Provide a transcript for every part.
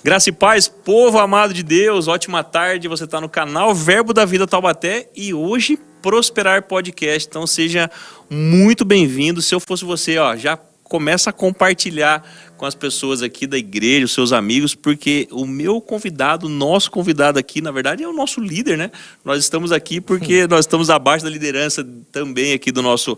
Graça e paz, povo amado de Deus, ótima tarde, você está no canal Verbo da Vida Taubaté e hoje Prosperar Podcast, então seja muito bem-vindo. Se eu fosse você, já começa a compartilhar com as pessoas aqui da igreja, os seus amigos, porque o meu convidado, nosso convidado aqui, na verdade é o nosso líder, né? Nós estamos aqui porque nós estamos abaixo da liderança também aqui do nosso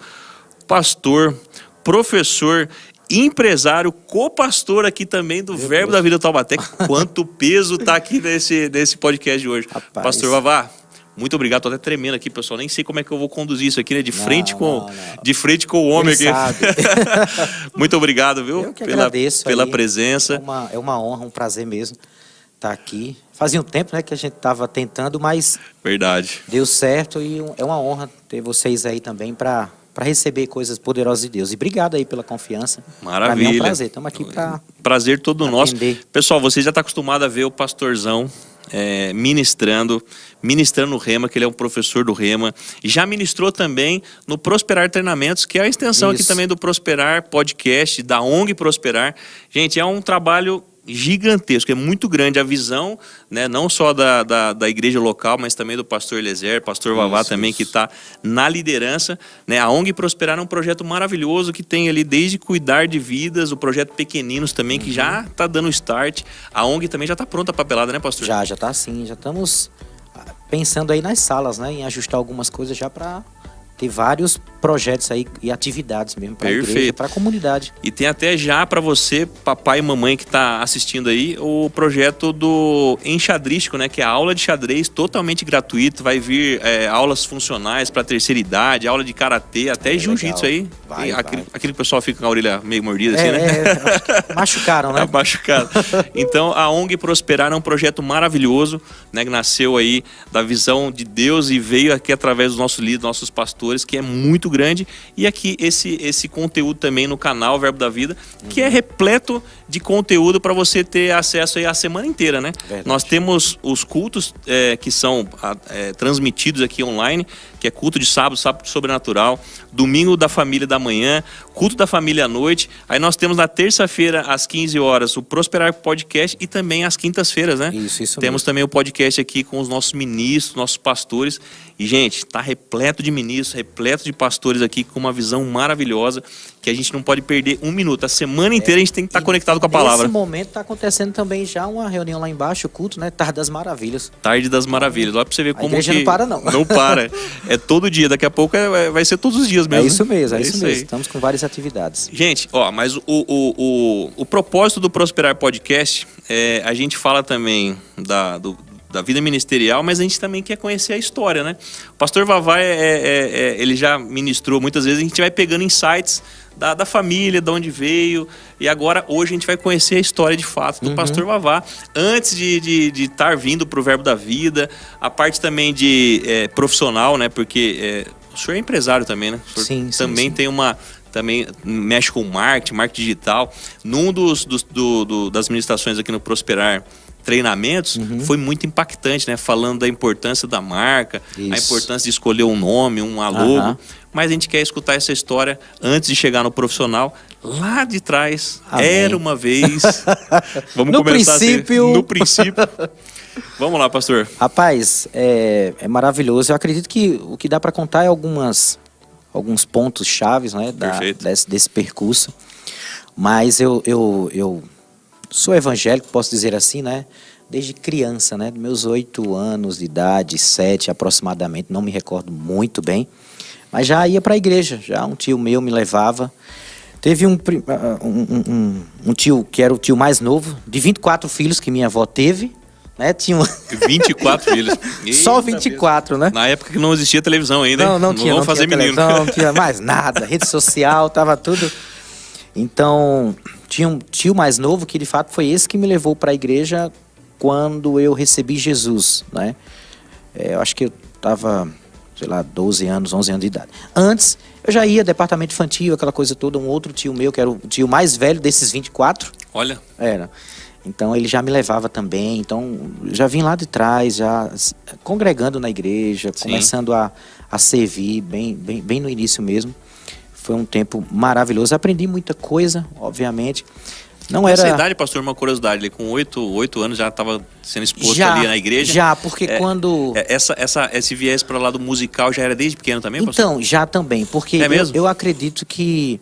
pastor, professor, empresário, co-pastor aqui também do Verbo da Vida Taubaté. Quanto peso está aqui nesse podcast de hoje. Rapaz. Pastor Vavá, muito obrigado. Tô até tremendo aqui, pessoal. Nem sei como é que eu vou conduzir isso aqui, né? De frente com o homem Ele aqui. Muito obrigado, viu? Eu que agradeço pela aí. presença. É uma honra, um prazer mesmo estar aqui. Fazia um tempo, né, que a gente estava tentando, mas Verdade. deu certo e é uma honra ter vocês aí também para receber coisas poderosas de Deus. E obrigado aí pela confiança. Maravilha. Para mim é um prazer. Estamos aqui para prazer todo nosso. atender. Pessoal, você já está acostumado a ver o pastorzão ministrando no Rema, que ele é um professor do Rema. Já ministrou também no Prosperar Treinamentos, que é a extensão aqui também do Prosperar Podcast, da ONG Prosperar. Gente, é um trabalho gigantesco, é muito grande a visão, né, não só da igreja local, mas também do pastor Eliezer, pastor Vavá também, que está na liderança, né? A ONG Prosperar é um projeto maravilhoso que tem ali desde cuidar de vidas, o projeto Pequeninos também, que já está dando start. A ONG também já está pronta a papelada, né, pastor? Já está sim, já estamos pensando aí nas salas, né, em ajustar algumas coisas já para ter vários projetos aí e atividades mesmo para a igreja, para a comunidade. E tem até já para você, papai e mamãe que está assistindo aí, o projeto do Enxadrístico, né? Que é a aula de xadrez totalmente gratuito. Vai vir aulas funcionais para terceira idade, aula de karatê, até jiu-jitsu aí. Aquele pessoal fica com a orelha meio mordida assim, né? Machucaram, né? Machucado. Então a ONG Prosperar é um projeto maravilhoso, né? Que nasceu aí da visão de Deus e veio aqui através dos nossos líderes, nossos pastores, que é muito grande, e aqui esse conteúdo também no canal Verbo da Vida, que é repleto de conteúdo para você ter acesso aí a semana inteira, né? Verdade. Nós temos os cultos que são transmitidos aqui online, que é culto de sábado sobrenatural, domingo da família da manhã, culto da família à noite. Aí nós temos na terça-feira às 15 horas o Prosperar Podcast e também às quintas-feiras, né? Isso Temos mesmo. também o podcast aqui com os nossos ministros, nossos pastores. E, gente, tá repleto de ministros, repleto de pastores aqui com uma visão maravilhosa que a gente não pode perder um minuto. A semana inteira a gente tem que estar conectado com a palavra. Nesse momento está acontecendo também já uma reunião lá embaixo, o culto, né? Tarde das Maravilhas. Tarde das Maravilhas. Olha pra você ver como igreja que... não para, não. Não para. É todo dia. Daqui a pouco vai ser todos os dias mesmo. É isso mesmo, é isso mesmo. aí. Estamos com várias atividades. Gente, mas o propósito do Prosperar Podcast, a gente fala também da vida ministerial, mas a gente também quer conhecer a história, né? O pastor Vavá, ele já ministrou muitas vezes, a gente vai pegando insights da família, de onde veio, e agora, hoje, a gente vai conhecer a história de fato do pastor Vavá, antes de estar vindo para o Verbo da Vida, a parte também de profissional, né? Porque o senhor é empresário também, né? O senhor também tem também mexe com marketing digital. Num das ministrações aqui no Prosperar Treinamentos, foi muito impactante, né? Falando da importância da marca, a importância de escolher um nome, uma logo. Mas a gente quer escutar essa história antes de chegar no profissional. Lá de trás, era uma vez. Vamos no começar princípio. No princípio. Vamos lá, pastor. Rapaz, é maravilhoso. Eu acredito que o que dá para contar é alguns pontos chaves, né, desse percurso. Mas eu sou evangélico, posso dizer assim, né? Desde criança, né? Dos meus 8 anos de idade, 7 aproximadamente, não me recordo muito bem. Mas já ia para a igreja, já um tio meu me levava. Teve um tio que era o tio mais novo, de 24 filhos que minha avó teve, né? Tinha 24 filhos. Só 24, né? Na época que não existia televisão ainda. Não tinha. Vamos fazer menino. Não tinha mais nada, rede social, tava tudo. Então, tinha um tio mais novo que de fato foi esse que me levou para a igreja quando eu recebi Jesus, né? Eu acho que eu tava, sei lá, 12 anos, 11 anos de idade. Antes, eu já ia departamento infantil, aquela coisa toda, um outro tio meu, que era o tio mais velho desses 24. Olha. Era. Então, ele já me levava também. Então, já vim lá de trás, já congregando na igreja, começando a servir, bem no início mesmo. Foi um tempo maravilhoso. Aprendi muita coisa, obviamente. Não era... Nessa idade, pastor, uma curiosidade, ele com 8 anos já estava sendo exposto ali na igreja? Já, porque quando... Esse viés para lá do musical já era desde pequeno também, pastor? Então, já também, porque eu acredito que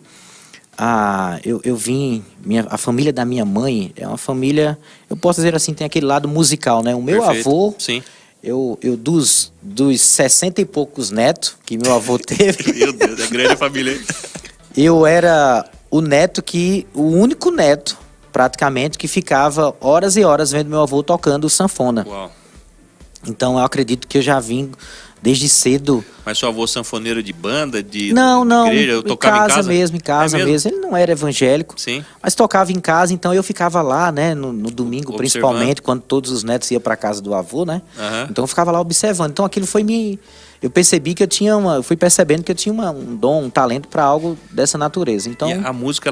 eu vim... A família da minha mãe é uma família, eu posso dizer assim, tem aquele lado musical, né? O meu avô... Sim. Eu dos 60 e poucos netos que meu avô teve... Meu Deus, é grande a família. Eu era o único neto, praticamente, que ficava horas e horas vendo meu avô tocando sanfona. Uau. Então eu acredito que eu já vim desde cedo. Mas seu avô sanfoneiro de banda, de igreja? Eu tocava em casa mesmo, em casa mesmo. Ele não era evangélico, sim, mas tocava em casa, então eu ficava lá, né, no domingo, principalmente, quando todos os netos iam para casa do avô, né? Uhum. Então eu ficava lá observando. Então aquilo foi eu percebi que eu fui percebendo que eu tinha um dom, um talento para algo dessa natureza. Então, e a música,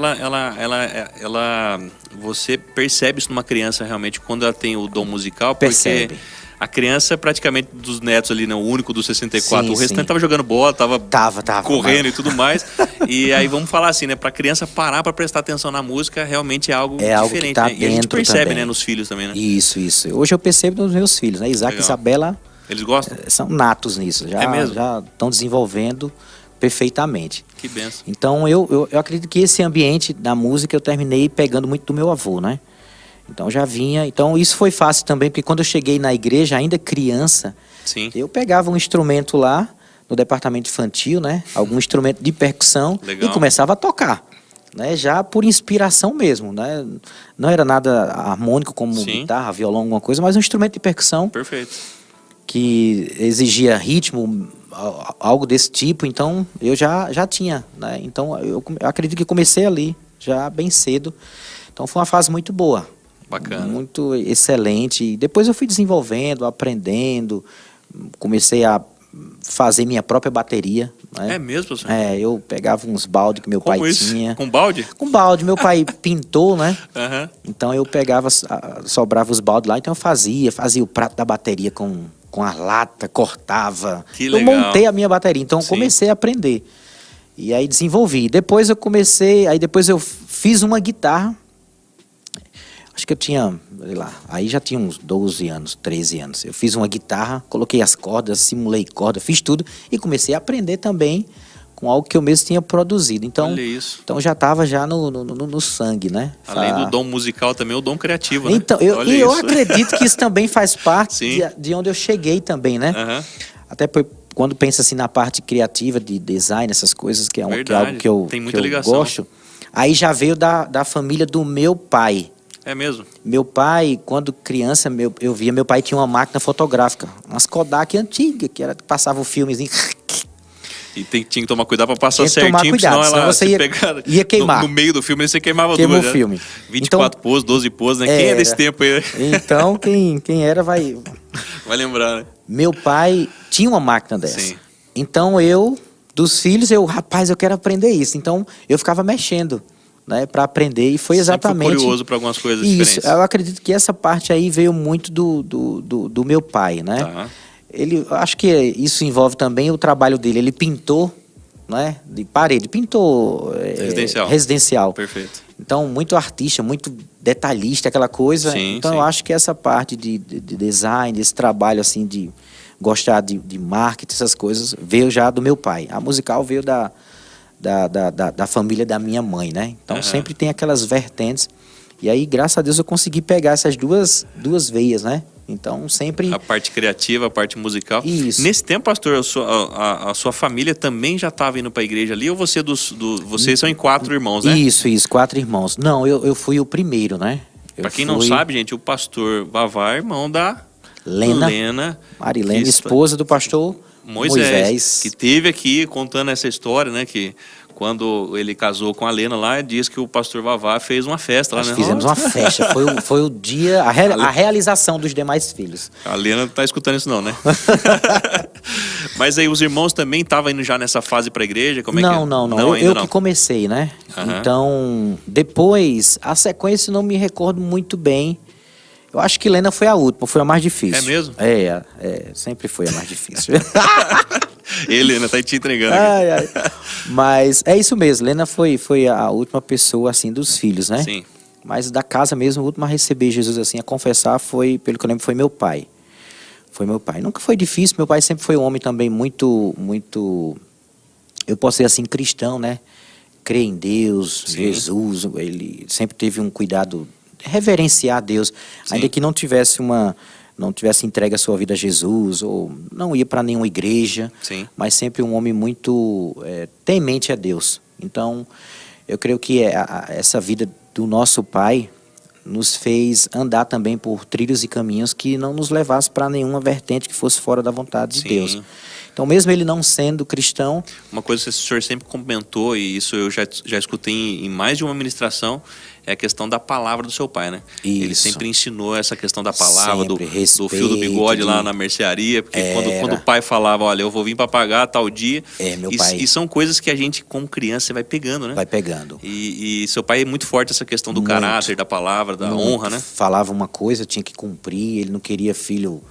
você percebe isso numa criança realmente quando ela tem o dom musical, percebe. Porque a criança praticamente dos netos ali, né, o único dos 64, sim, o restante sim. tava jogando bola, tava correndo mas... e tudo mais. E aí vamos falar assim, né, pra criança parar pra prestar atenção na música, realmente é algo diferente, algo que tá né? E a gente percebe, também, né, nos filhos também, né? Isso. Hoje eu percebo nos meus filhos, né? Isaac e Isabela. Eles gostam? São natos nisso, já estão desenvolvendo perfeitamente. Que benção. Então eu acredito que esse ambiente da música eu terminei pegando muito do meu avô, né? Então já vinha, então isso foi fácil também, porque quando eu cheguei na igreja, ainda criança, sim, eu pegava um instrumento lá no departamento infantil, né? Algum instrumento de percussão. Legal. E começava a tocar, né? Já por inspiração mesmo, né? Não era nada harmônico como sim, guitarra, violão, alguma coisa, mas um instrumento de percussão. Perfeito. Que exigia ritmo, algo desse tipo, então eu já tinha, né? Então eu acredito que comecei ali, já bem cedo. Então foi uma fase muito boa. Bacana. Muito excelente. E depois eu fui desenvolvendo, aprendendo, comecei a fazer minha própria bateria. Né? É mesmo, professor? Eu pegava uns baldes que meu pai tinha. Com balde? Com balde. Meu pai pintou, né? Uhum. Então eu pegava, sobrava os baldes lá, então eu fazia o prato da bateria com a lata, cortava. Que legal. Eu montei a minha bateria, então comecei a aprender. E aí desenvolvi. Depois eu fiz uma guitarra. Acho que eu tinha, sei lá, aí já tinha uns 12 anos, 13 anos. Eu fiz uma guitarra, coloquei as cordas, simulei corda, fiz tudo e comecei a aprender também com algo que eu mesmo tinha produzido. Então, olha isso. Então já estava já no sangue, né? Além do dom musical, também o dom criativo, né? Então, eu acredito que isso também faz parte de onde eu cheguei também, né? Uhum. Até quando pensa assim na parte criativa de design, essas coisas, que é algo que eu gosto. Aí já veio da família do meu pai. É mesmo? Meu pai, quando criança, eu via, meu pai tinha uma máquina fotográfica, umas Kodak antigas, que passava o filmezinho. E tinha que tomar cuidado para passar certinho, senão você ia queimar. No meio do filme, você queimava duas. Queimou o filme. 24 poses, 12 poses, né? Quem é desse tempo aí? Então, quem era vai lembrar, né? Meu pai tinha uma máquina dessa. Sim. Então dos filhos, rapaz, eu quero aprender isso. Então, eu ficava mexendo, né, para aprender, e foi exatamente... Sempre curioso para algumas coisas diferentes. Isso, eu acredito que essa parte aí veio muito do meu pai, né? Tá. Acho que isso envolve também o trabalho dele. Ele pintou, né, de parede, pintou residencial. Perfeito. Então, muito artista, muito detalhista, aquela coisa. Sim, então, eu acho que essa parte de design, esse trabalho assim de gostar de marketing, essas coisas, veio já do meu pai. A musical veio da família da minha mãe, né? Então, sempre tem aquelas vertentes. E aí, graças a Deus, eu consegui pegar essas duas veias, né? Então, sempre... A parte criativa, a parte musical. Isso. Nesse tempo, pastor, a sua família também já estava indo para a igreja ali? Ou vocês são em 4 irmãos, né? Isso, 4 irmãos. Não, eu fui o primeiro, né? Para quem não sabe, gente, o pastor Vavá é irmão da Lena Marilene, esposa do pastor Moisés. Que esteve aqui contando essa história, né? Que quando ele casou com a Lena lá, diz que o pastor Vavá fez uma festa lá, né? Nós fizemos uma festa. Foi o dia, a realização dos demais filhos. A Lena não tá escutando isso não, né? Mas aí os irmãos também estavam indo já nessa fase para a igreja? Como é não. Eu não. que comecei, né? Então, depois, a sequência não me recordo muito bem. Eu acho que Lena foi a última, foi a mais difícil. É mesmo? Sempre foi a mais difícil. Lena tá te entregando aqui. Mas é isso mesmo, Lena foi a última pessoa, assim, dos filhos, né? Sim. Mas da casa mesmo, o último a receber Jesus assim, a confessar, foi, pelo que eu lembro, foi meu pai. Foi meu pai. Nunca foi difícil, meu pai sempre foi um homem também muito, eu posso dizer assim, cristão, né? Crê em Deus, sim, Jesus, ele sempre teve um cuidado, reverenciar Deus, sim, ainda que não tivesse entregue a sua vida a Jesus, ou não ia para nenhuma igreja, sim, mas sempre um homem muito temente a Deus. Então, eu creio que essa vida do nosso pai nos fez andar também por trilhos e caminhos que não nos levasse para nenhuma vertente que fosse fora da vontade, sim, de Deus. Então, mesmo ele não sendo cristão... Uma coisa que o senhor sempre comentou, e isso eu já escutei em mais de uma ministração, é a questão da palavra do seu pai, né? Isso. Ele sempre ensinou essa questão da palavra, do fio do bigode lá na mercearia, porque quando o pai falava, olha, eu vou vir para pagar tal dia, meu pai... e são coisas que a gente, como criança, você vai pegando, né? Vai pegando. E seu pai é muito forte essa questão do caráter, da palavra, da honra, né? Falava uma coisa, tinha que cumprir, ele não queria filho...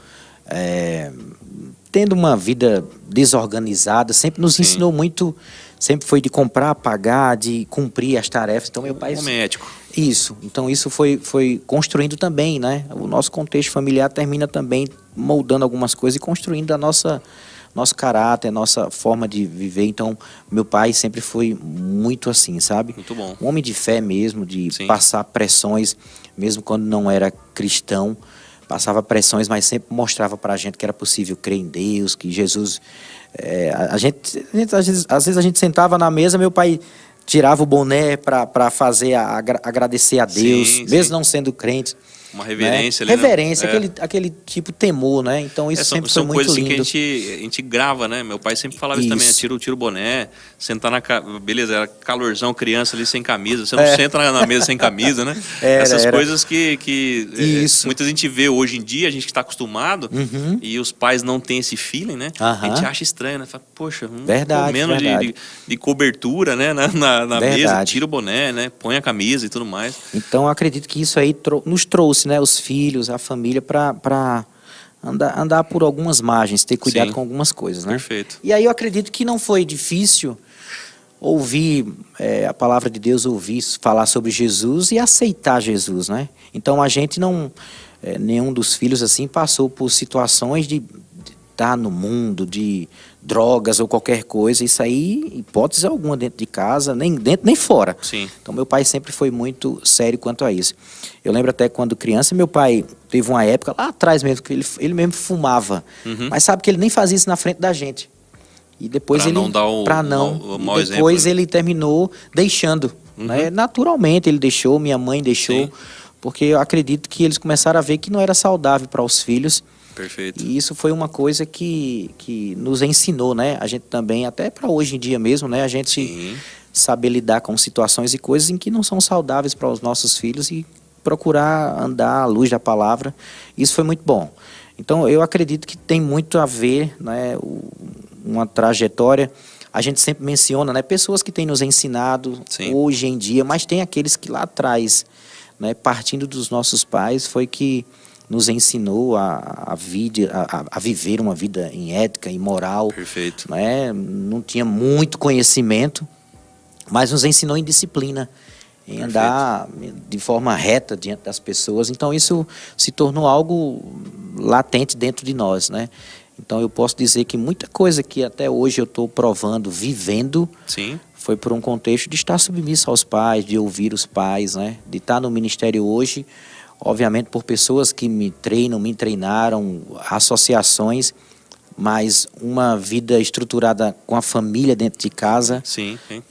tendo uma vida desorganizada, sempre nos ensinou muito, sempre foi de comprar, pagar, de cumprir as tarefas. Então meu pai... médico. Isso, então isso foi construindo também, né? O nosso contexto familiar termina também moldando algumas coisas e construindo nosso caráter, nossa forma de viver. Então meu pai sempre foi muito assim, sabe? Muito bom. Um homem de fé mesmo, de passar pressões, mesmo quando não era cristão. Passava pressões, mas sempre mostrava para a gente que era possível crer em Deus, que Jesus... às vezes a gente sentava na mesa, meu pai tirava o boné para fazer agradecer a Deus, sim, mesmo não sendo crente. Uma reverência, né? Reverência, aquele tipo temor, né? Então isso sempre foi muito lindo. São coisas que a gente grava, né? Meu pai sempre falava isso também, tira o boné, sentar beleza, era calorzão, criança ali sem camisa, você não senta na mesa sem camisa, né? Essas coisas que muita gente vê hoje em dia, a gente que está acostumado, e os pais não têm esse feeling, né? A gente acha estranho, né? Fala, poxa, menos de cobertura, né? Na mesa, tira o boné, né? Põe a camisa e tudo mais. Então eu acredito que isso aí nos trouxe, né, os filhos, a família, para andar por algumas margens, ter cuidado com algumas coisas, né? Perfeito. E aí eu acredito que não foi difícil ouvir a palavra de Deus, ouvir falar sobre Jesus e aceitar Jesus, né? Então a gente não, nenhum dos filhos assim passou por situações de estar no mundo, de drogas ou qualquer coisa, isso aí, hipótese alguma dentro de casa, nem dentro nem fora. Sim. Então meu pai sempre foi muito sério quanto a isso. Eu lembro até quando criança, meu pai teve uma época lá atrás mesmo, que ele mesmo fumava, mas sabe que ele nem fazia isso na frente da gente. E depois depois ele terminou deixando, né? Naturalmente ele deixou, minha mãe deixou, porque eu acredito que eles começaram a ver que não era saudável para os filhos. Perfeito. E isso foi uma coisa que nos ensinou, né? A gente também, até para hoje em dia mesmo, né? A gente saber lidar com situações e coisas em que não são saudáveis para os nossos filhos e procurar andar à luz da palavra. Isso foi muito bom. Então, eu acredito que tem muito a ver, né? Uma trajetória. A gente sempre menciona, né? Pessoas que têm nos ensinado hoje em dia, mas tem aqueles que lá atrás, né? Partindo dos nossos pais, foi que nos ensinou a viver uma vida em ética, em moral. Perfeito. Né? Não tinha muito conhecimento, mas nos ensinou em disciplina, em andar de forma reta diante das pessoas. Então isso se tornou algo latente dentro de nós, né? Então eu posso dizer que muita coisa que até hoje eu estou provando, vivendo, foi por um contexto de estar submisso aos pais, de ouvir os pais, né? De estar no ministério hoje, obviamente por pessoas que me treinaram, associações, mas uma vida estruturada com a família dentro de casa,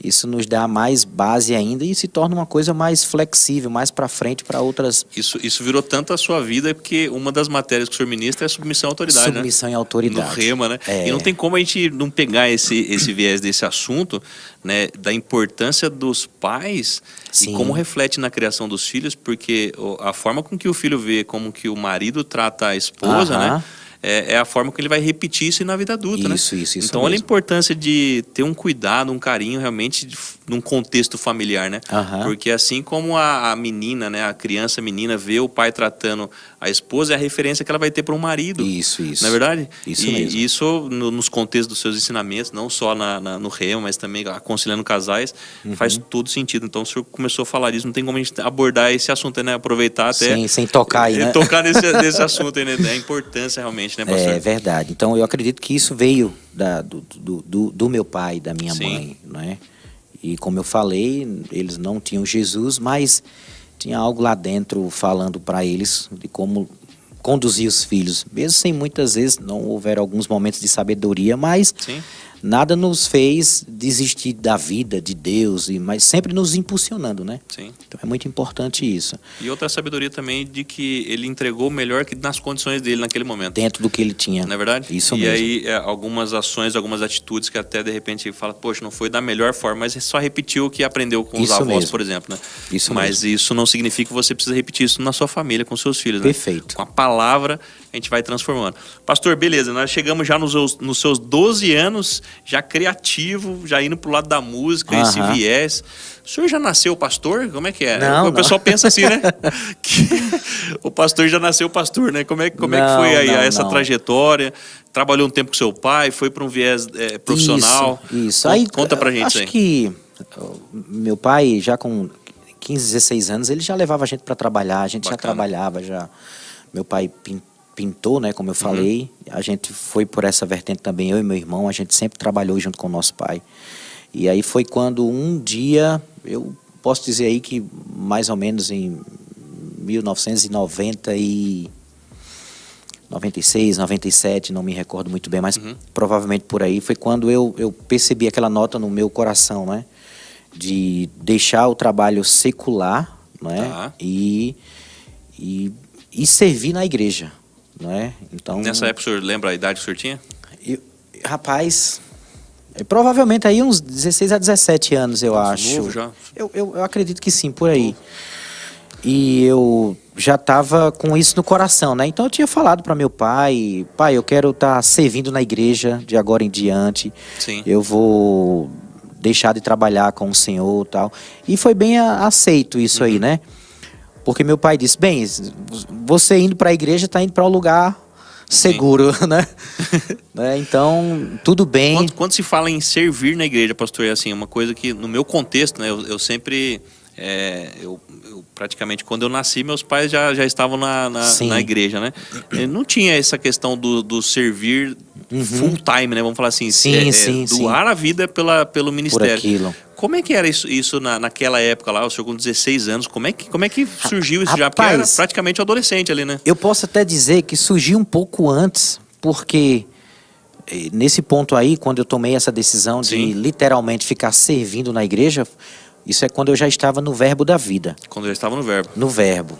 isso nos dá mais base ainda e se torna uma coisa mais flexível, mais para frente para outras... Isso virou tanto a sua vida porque uma das matérias que o senhor ministra é submissão à autoridade, submissão e autoridade. No Rema, né? E não tem como a gente não pegar esse viés desse assunto, né, da importância dos pais e como reflete na criação dos filhos, porque a forma com que o filho vê como que o marido trata a esposa, né? É a forma que ele vai repetir isso na vida adulta, né? Isso então, mesmo. Olha a importância de ter um cuidado, um carinho realmente num contexto familiar, né? Porque assim como a menina, né, a criança menina vê o pai tratando A esposa é a referência que ela vai ter para um marido. Isso. Não é verdade? Isso e mesmo. Isso, nos contextos dos seus ensinamentos, não só no Rema, mas também aconselhando casais, faz todo sentido. Então, o senhor começou a falar disso, não tem como a gente abordar esse assunto, né? Aproveitar até... Sem tocar aí, né? Tocar nesse assunto aí, né? A importância realmente, né, pastor? É verdade. Então, eu acredito que isso veio do meu pai e da minha mãe, né? E como eu falei, eles não tinham Jesus, mas tinha algo lá dentro falando para eles de como conduzir os filhos. Mesmo sem muitas vezes, não houveram alguns momentos de sabedoria, mas nada nos fez desistir da vida, de Deus, mas sempre nos impulsionando, né? Sim. Então é muito importante isso. E outra sabedoria também de que ele entregou o melhor que nas condições dele naquele momento. Dentro do que ele tinha. Não é verdade? Isso mesmo. E aí, algumas ações, algumas atitudes que até de repente fala, poxa, não foi da melhor forma, mas só repetiu o que aprendeu com os avós, por exemplo, né? Mas isso não significa que você precisa repetir isso na sua família, com seus filhos, né? Perfeito. Com a palavra, a gente vai transformando. Pastor, beleza, nós chegamos já nos seus 12 anos, já criativo, já indo pro lado da música, esse viés. O senhor já nasceu pastor? Como é que é? Não, o pessoal pensa assim, né? Que o pastor já nasceu pastor, né? Como é que foi aí essa trajetória? Trabalhou um tempo com seu pai, foi para um viés profissional? Isso. Conta pra gente acho aí. Acho que meu pai, já com 15, 16 anos, ele já levava a gente para trabalhar, a gente já trabalhava, já. Meu pai pintou, né, como eu falei, a gente foi por essa vertente também, eu e meu irmão, a gente sempre trabalhou junto com o nosso pai. E aí foi quando um dia, eu posso dizer aí que mais ou menos em 1996, 97, não me recordo muito bem, mas provavelmente por aí, foi quando eu percebi aquela nota no meu coração, né, de deixar o trabalho secular, né, e servir na igreja. Não é? Então, nessa época o senhor lembra a idade que o senhor tinha? Rapaz, provavelmente aí uns 16 a 17 anos, eu acho. Novo já? Eu acredito que sim, por aí. E eu já estava com isso no coração, né? Então eu tinha falado para meu pai, eu quero estar servindo na igreja de agora em diante. Sim. Eu vou deixar de trabalhar com o Senhor e tal. E foi bem aceito isso aí, né? Porque meu pai disse, bem, você indo para a igreja está indo para um lugar seguro, né? Então, tudo bem. Quando se fala em servir na igreja, pastor, é assim, uma coisa que no meu contexto, né, eu sempre... eu praticamente, quando eu nasci, meus pais já estavam na igreja, né? Não tinha essa questão do servir full time, né? Vamos falar assim, doar a vida pelo ministério. Por aquilo. Como é que era isso naquela época lá, o senhor com 16 anos, como é que surgiu isso? Já porque era praticamente um adolescente ali, né? Eu posso até dizer que surgiu um pouco antes, porque nesse ponto aí, quando eu tomei essa decisão de literalmente ficar servindo na igreja, isso é quando eu já estava no Verbo da Vida. Quando eu já estava no Verbo. No Verbo.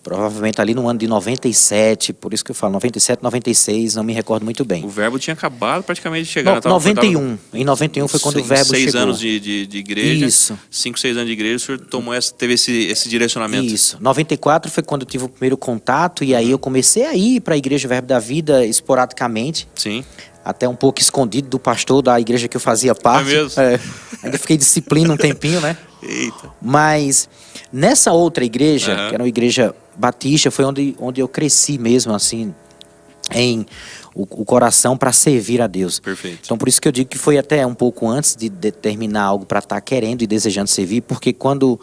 Provavelmente ali no ano de 97, por isso que eu falo, 97, 96, não me recordo muito bem. O Verbo tinha acabado praticamente de chegar. 91. Em 91 foi quando o Verbo chegou. 6 anos de igreja. Isso. 5, 6 anos de igreja, o senhor teve esse direcionamento. Isso. 94 foi quando eu tive o primeiro contato e aí eu comecei a ir para a Igreja Verbo da Vida esporadicamente. Sim. Até um pouco escondido do pastor da igreja que eu fazia parte. É mesmo? Ainda fiquei disciplina um tempinho, né? Eita. Mas nessa outra igreja, que era uma igreja batista, foi onde eu cresci mesmo, assim, em o coração para servir a Deus. Perfeito. Então, por isso que eu digo que foi até um pouco antes de determinar algo para estar querendo e desejando servir, porque quando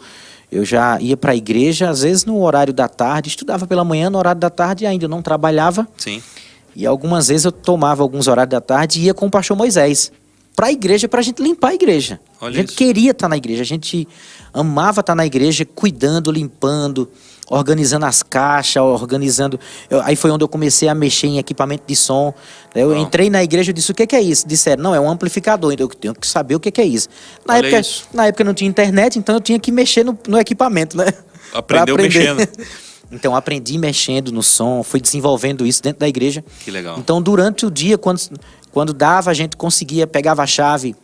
eu já ia para a igreja, às vezes no horário da tarde, estudava pela manhã, no horário da tarde ainda eu não trabalhava. Sim. E algumas vezes eu tomava alguns horários da tarde e ia com o pastor Moisés para a igreja, para a gente limpar a igreja. Olha a gente isso. queria estar na igreja, a gente amava estar na igreja, cuidando, limpando, organizando as caixas, aí foi onde eu comecei a mexer em equipamento de som. Eu entrei na igreja e disse, o que é isso? Disseram, não, é um amplificador, então eu tenho que saber o que é isso. Na época não tinha internet, então eu tinha que mexer no equipamento, né? Aprendeu mexendo. Então, aprendi mexendo no som, fui desenvolvendo isso dentro da igreja. Que legal. Então, durante o dia, quando dava, a gente pegava a chave,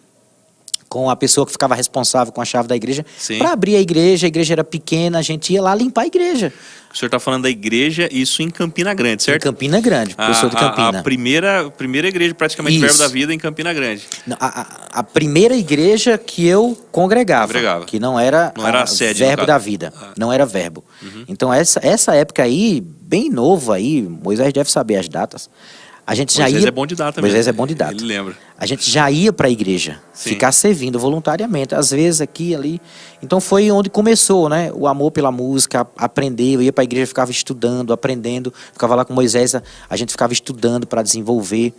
com a pessoa que ficava responsável com a chave da igreja, para abrir a igreja era pequena, a gente ia lá limpar a igreja. O senhor está falando da igreja, isso em Campina Grande, certo? Em Campina Grande, professor de Campina. A primeira igreja praticamente Verbo da Vida em Campina Grande. A primeira igreja que eu congregava. Que não era a sede, Verbo da Vida, não era Verbo. Então essa época aí, bem novo aí, Moisés deve saber as datas. A gente já Moisés ia... é bom de data Moisés mesmo. é bom de data. Ele lembra. A gente já ia para a igreja, ficar servindo voluntariamente, às vezes aqui, ali. Então foi onde começou, né? O amor pela música, aprender. Eu ia para a igreja, ficava estudando, aprendendo. Ficava lá com Moisés, a gente ficava estudando para desenvolver.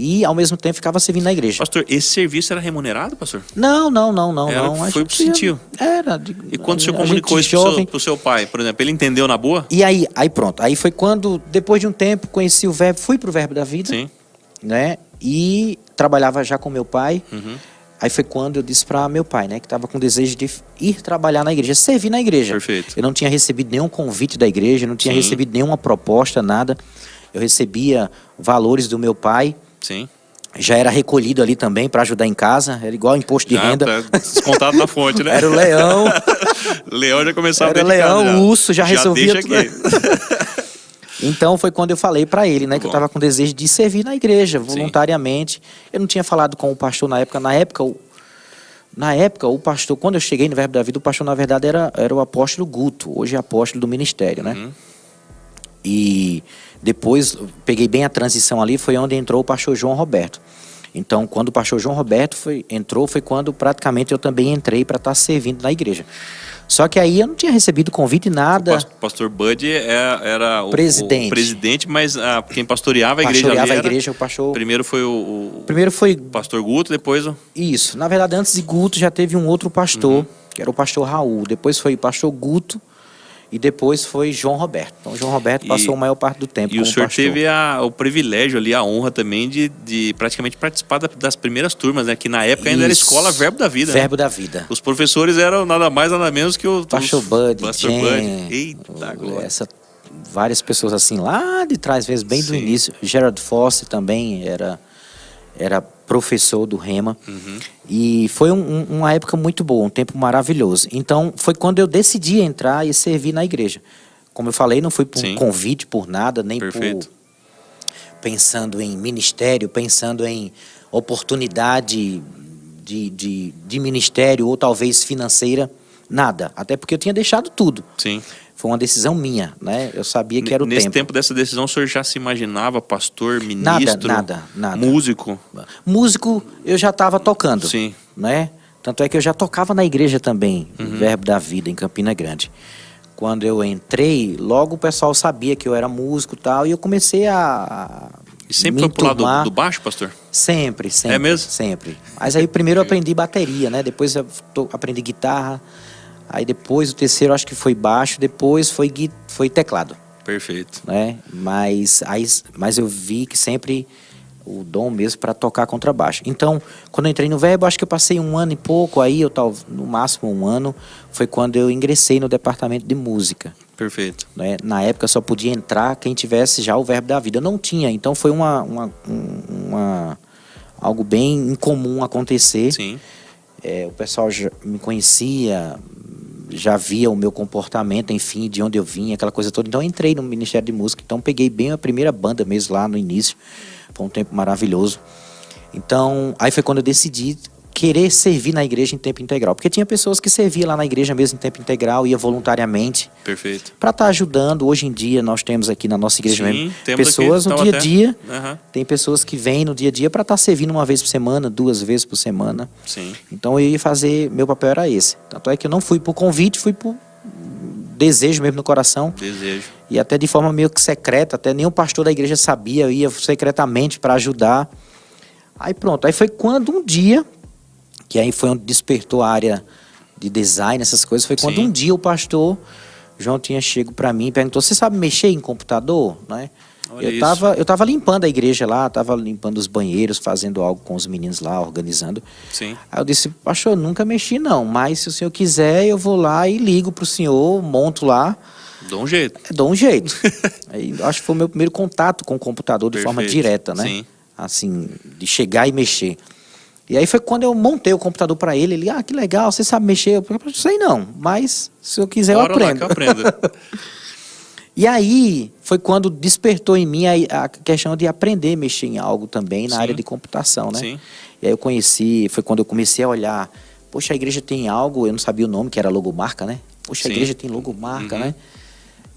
E, ao mesmo tempo, ficava servindo na igreja. Pastor, esse serviço era remunerado, pastor? Não. Foi pro sentiu? Era. E quando o senhor comunicou isso pro seu pai, por exemplo, ele entendeu na boa? E aí pronto. Aí foi quando, depois de um tempo, conheci o Verbo, fui pro Verbo da Vida. Sim. Né? E trabalhava já com meu pai. Aí foi quando eu disse para meu pai, né, que estava com desejo de ir trabalhar na igreja, servir na igreja. Perfeito. Eu não tinha recebido nenhum convite da igreja, não tinha recebido nenhuma proposta, nada. Eu recebia valores do meu pai. Sim. Já era recolhido ali também para ajudar em casa, era igual imposto de renda. Descontado na fonte, né? Era o leão. Leão já começava a leão, o urso já resolvia deixa tudo. Aqui. Então foi quando eu falei para ele, né, que eu estava com desejo de servir na igreja, voluntariamente. Eu não tinha falado com o pastor na época. Na época, o pastor, quando eu cheguei no Verbo da Vida, o pastor, na verdade, era o apóstolo Guto, hoje é apóstolo do ministério, né? E depois, peguei bem a transição ali, foi onde entrou o pastor João Roberto. Então, quando o pastor João Roberto entrou, foi quando praticamente eu também entrei para estar servindo na igreja. Só que aí eu não tinha recebido convite, nada. O pastor Bud era o presidente, mas quem pastoreava a igreja o pastor... Primeiro foi o pastor Guto, depois Isso. Na verdade, antes de Guto já teve um outro pastor, que era o pastor Raul. Depois foi o pastor Guto e depois foi João Roberto. Então, João Roberto passou a maior parte do tempo como pastor. E o senhor teve o privilégio ali, a honra também de praticamente participar das primeiras turmas, né? Que na época ainda era escola Verbo da Vida. Verbo da Vida. Os professores eram nada mais, nada menos que o pastor Bud, Eita, glória. Várias pessoas assim, lá de trás, vezes bem do início. Gerard Foster também era professor do Rema. E foi uma época muito boa, um tempo maravilhoso. Então, foi quando eu decidi entrar e servir na igreja. Como eu falei, não foi por convite, por nada, nem por pensando em ministério, pensando em oportunidade de ministério ou talvez financeira, nada. Até porque eu tinha deixado tudo. Sim. Foi uma decisão minha, né? Eu sabia que era o tempo. Nesse tempo dessa decisão, o senhor já se imaginava pastor, ministro? Nada. Músico? Músico eu já estava tocando. Sim. Né? Tanto é que eu já tocava na igreja também, Verbo da Vida, em Campina Grande. Quando eu entrei, logo o pessoal sabia que eu era músico e tal, e eu comecei a E sempre foi pro lado do baixo, pastor? Sempre. É mesmo? Sempre. Mas aí primeiro eu aprendi bateria, né? Depois eu aprendi guitarra. Aí depois o terceiro acho que foi baixo, depois foi teclado. Perfeito. Né? Mas eu vi que sempre o dom mesmo para tocar contrabaixo. Então, quando eu entrei no Verbo, acho que eu passei 1 ano e pouco, aí eu tava no máximo 1 ano, foi quando eu ingressei no departamento de música. Perfeito. Né? Na época só podia entrar quem tivesse já o Verbo da Vida. Eu não tinha, então foi algo bem incomum acontecer. Sim. O pessoal já me conhecia, já via o meu comportamento, enfim, de onde eu vinha, aquela coisa toda. Então eu entrei no Ministério de Música, então peguei bem a primeira banda mesmo lá no início. Foi um tempo maravilhoso. Então, aí foi quando eu decidi querer servir na igreja em tempo integral. Porque tinha pessoas que serviam lá na igreja mesmo em tempo integral, ia voluntariamente. Perfeito. Para estar ajudando. Hoje em dia nós temos aqui na nossa igreja mesmo pessoas no dia a dia. Tem pessoas que vêm no dia a dia para estar servindo 1 vez por semana, 2 vezes por semana. Sim. Então eu ia fazer, meu papel era esse. Tanto é que eu não fui por convite, fui por desejo mesmo no coração. Desejo. E até de forma meio que secreta, até nenhum pastor da igreja sabia, eu ia secretamente para ajudar. Aí pronto, aí foi quando um dia, que aí foi onde despertou a área de design, essas coisas, foi quando um dia o pastor João tinha chego para mim e perguntou: você sabe mexer em computador? Né? Eu tava limpando a igreja lá, tava limpando os banheiros, fazendo algo com os meninos lá, organizando. Sim. Aí eu disse: pastor, eu nunca mexi não, mas se o senhor quiser, eu vou lá e ligo pro senhor, monto lá. Dou um jeito. Dou um jeito. Aí, acho que foi o meu primeiro contato com o computador de forma direta, né? Sim. Assim, de chegar e mexer. E aí foi quando eu montei o computador para ele. Ele, que legal, você sabe mexer? Eu falei, não sei não, mas se eu quiser eu aprendo. Lá que eu aprendo. E aí foi quando despertou em mim a questão de aprender a mexer em algo também na área de computação, né? Sim. E aí foi quando eu comecei a olhar, poxa, a igreja tem algo, eu não sabia o nome, que era logomarca, né? Poxa, a igreja tem logomarca, né?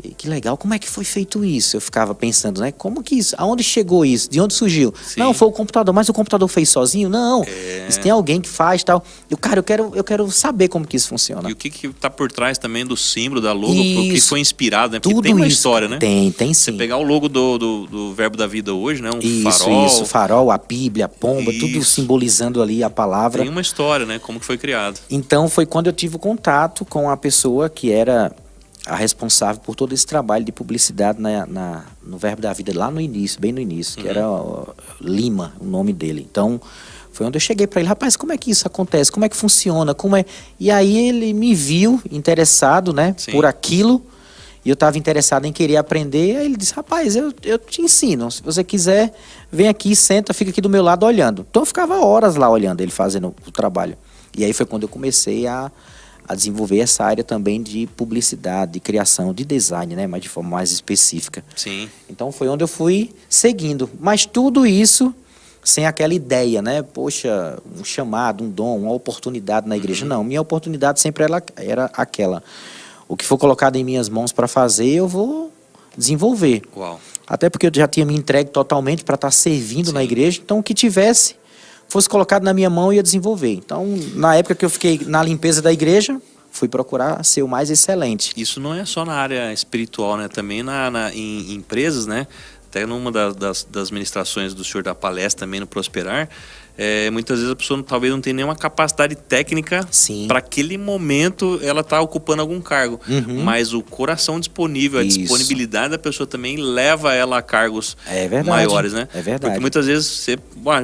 E que legal, como é que foi feito isso? Eu ficava pensando, né? Como que isso? Aonde chegou isso? De onde surgiu? Sim. Não, foi o computador, mas o computador fez sozinho? Não, isso tem alguém que faz tal. E, cara, eu quero saber como que isso funciona. E o que tá por trás também do símbolo, da logo, o que foi inspirado, né? Porque tudo tem uma história, né? Tem sim. Você pegar o logo do Verbo da Vida hoje, né? Farol. Isso, farol, a Bíblia, a pomba, tudo simbolizando ali a palavra. Tem uma história, né? Como que foi criado. Então, foi quando eu tive contato com a pessoa que era a responsável por todo esse trabalho de publicidade no Verbo da Vida, lá no início, bem no início, que era Lima, o nome dele. Então, foi onde eu cheguei para ele, rapaz, como é que isso acontece? Como é que funciona? E aí ele me viu interessado, né, por aquilo, e eu estava interessado em querer aprender, aí ele disse, rapaz, eu te ensino, se você quiser, vem aqui, senta, fica aqui do meu lado olhando. Então eu ficava horas lá olhando ele fazendo o trabalho. E aí foi quando eu comecei a desenvolver essa área também de publicidade, de criação, de design, né? Mas de forma mais específica. Sim. Então foi onde eu fui seguindo. Mas tudo isso sem aquela ideia, né? Poxa, um chamado, um dom, uma oportunidade na igreja. Não, minha oportunidade sempre era aquela. O que for colocado em minhas mãos para fazer, eu vou desenvolver. Uau. Até porque eu já tinha me entregue totalmente para estar servindo na igreja. Então o que fosse colocado na minha mão e ia desenvolver. Então, na época que eu fiquei na limpeza da igreja, fui procurar ser o mais excelente. Isso não é só na área espiritual, né? Também em empresas, né? Até numa das ministrações do senhor da palestra também no Prosperar, muitas vezes a pessoa talvez não tem nenhuma capacidade técnica para aquele momento ela tá ocupando algum cargo, mas o coração disponível, a disponibilidade da pessoa também leva ela a cargos maiores, né? É verdade. Porque muitas vezes eu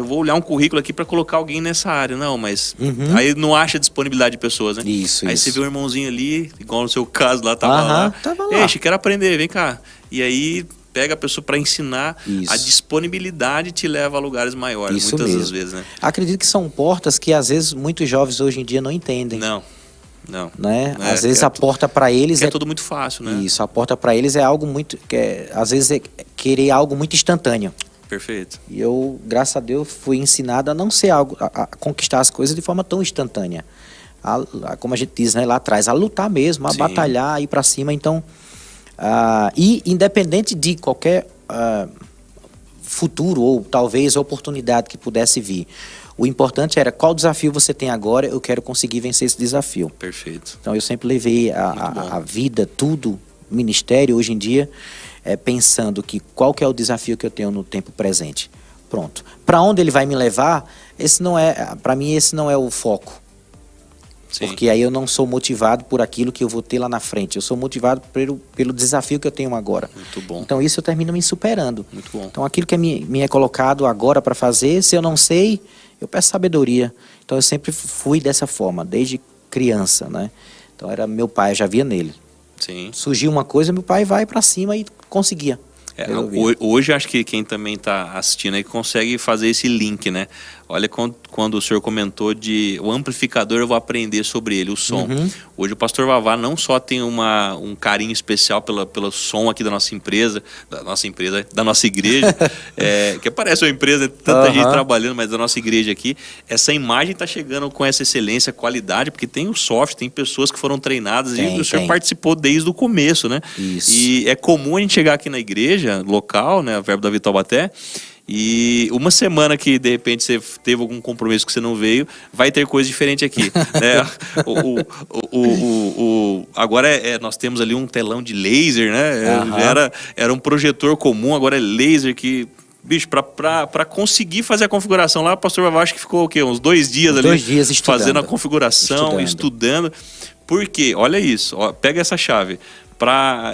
vou olhar um currículo aqui para colocar alguém nessa área, não, mas aí não acha disponibilidade de pessoas, né? Aí você vê um irmãozinho ali, igual no seu caso lá, tava lá. Ei, quero aprender, vem cá. E aí pega a pessoa para ensinar, a disponibilidade te leva a lugares maiores, muitas das vezes, né? Acredito que são portas que às vezes muitos jovens hoje em dia não entendem. Não. Né? Às vezes a porta para eles é tudo muito fácil, né? Isso, a porta para eles é algo muito, às vezes é querer algo muito instantâneo. Perfeito. E eu, graças a Deus, fui ensinado a não ser algo, a conquistar as coisas de forma tão instantânea. Como a gente diz, né, lá atrás, a lutar mesmo, a batalhar, a ir para cima. Então, e independente de qualquer futuro ou talvez oportunidade que pudesse vir, o importante era qual desafio você tem agora, eu quero conseguir vencer esse desafio. Perfeito. Então eu sempre levei a vida, tudo, ministério hoje em dia, pensando que qual que é o desafio que eu tenho no tempo presente. Pronto. Para onde ele vai me levar, para mim esse não é o foco. Sim. Porque aí eu não sou motivado por aquilo que eu vou ter lá na frente. Eu sou motivado pelo desafio que eu tenho agora. Muito bom. Então isso eu termino me superando. Muito bom. Então aquilo que me é colocado agora para fazer, se eu não sei, eu peço sabedoria. Então eu sempre fui dessa forma, desde criança, né? Então era meu pai, eu já via nele. Sim. Surgiu uma coisa, meu pai vai para cima e conseguia. Hoje acho que quem também está assistindo aí consegue fazer esse link, né? Olha quando o senhor comentou o amplificador, eu vou aprender sobre ele, o som. Hoje o pastor Vavá não só tem um carinho especial pelo som aqui da nossa empresa, da nossa igreja, que parece uma empresa, tanta gente trabalhando, mas da nossa igreja aqui, essa imagem está chegando com essa excelência, qualidade, porque tem o software, tem pessoas que foram treinadas e o senhor participou desde o começo, né? Isso. E é comum a gente chegar aqui na igreja local, né, Verbo da Vida Taubaté, e uma semana que de repente você teve algum compromisso que você não veio, vai ter coisa diferente aqui, né? Agora nós temos ali um telão de laser, né? Era um projetor comum, agora é laser que... Bicho, para conseguir fazer a configuração lá, o pastor Vavá acho que ficou o quê? Uns 2 dias ali 2 dias estudando, fazendo a configuração, estudando. Por quê? Olha isso, pega essa chave.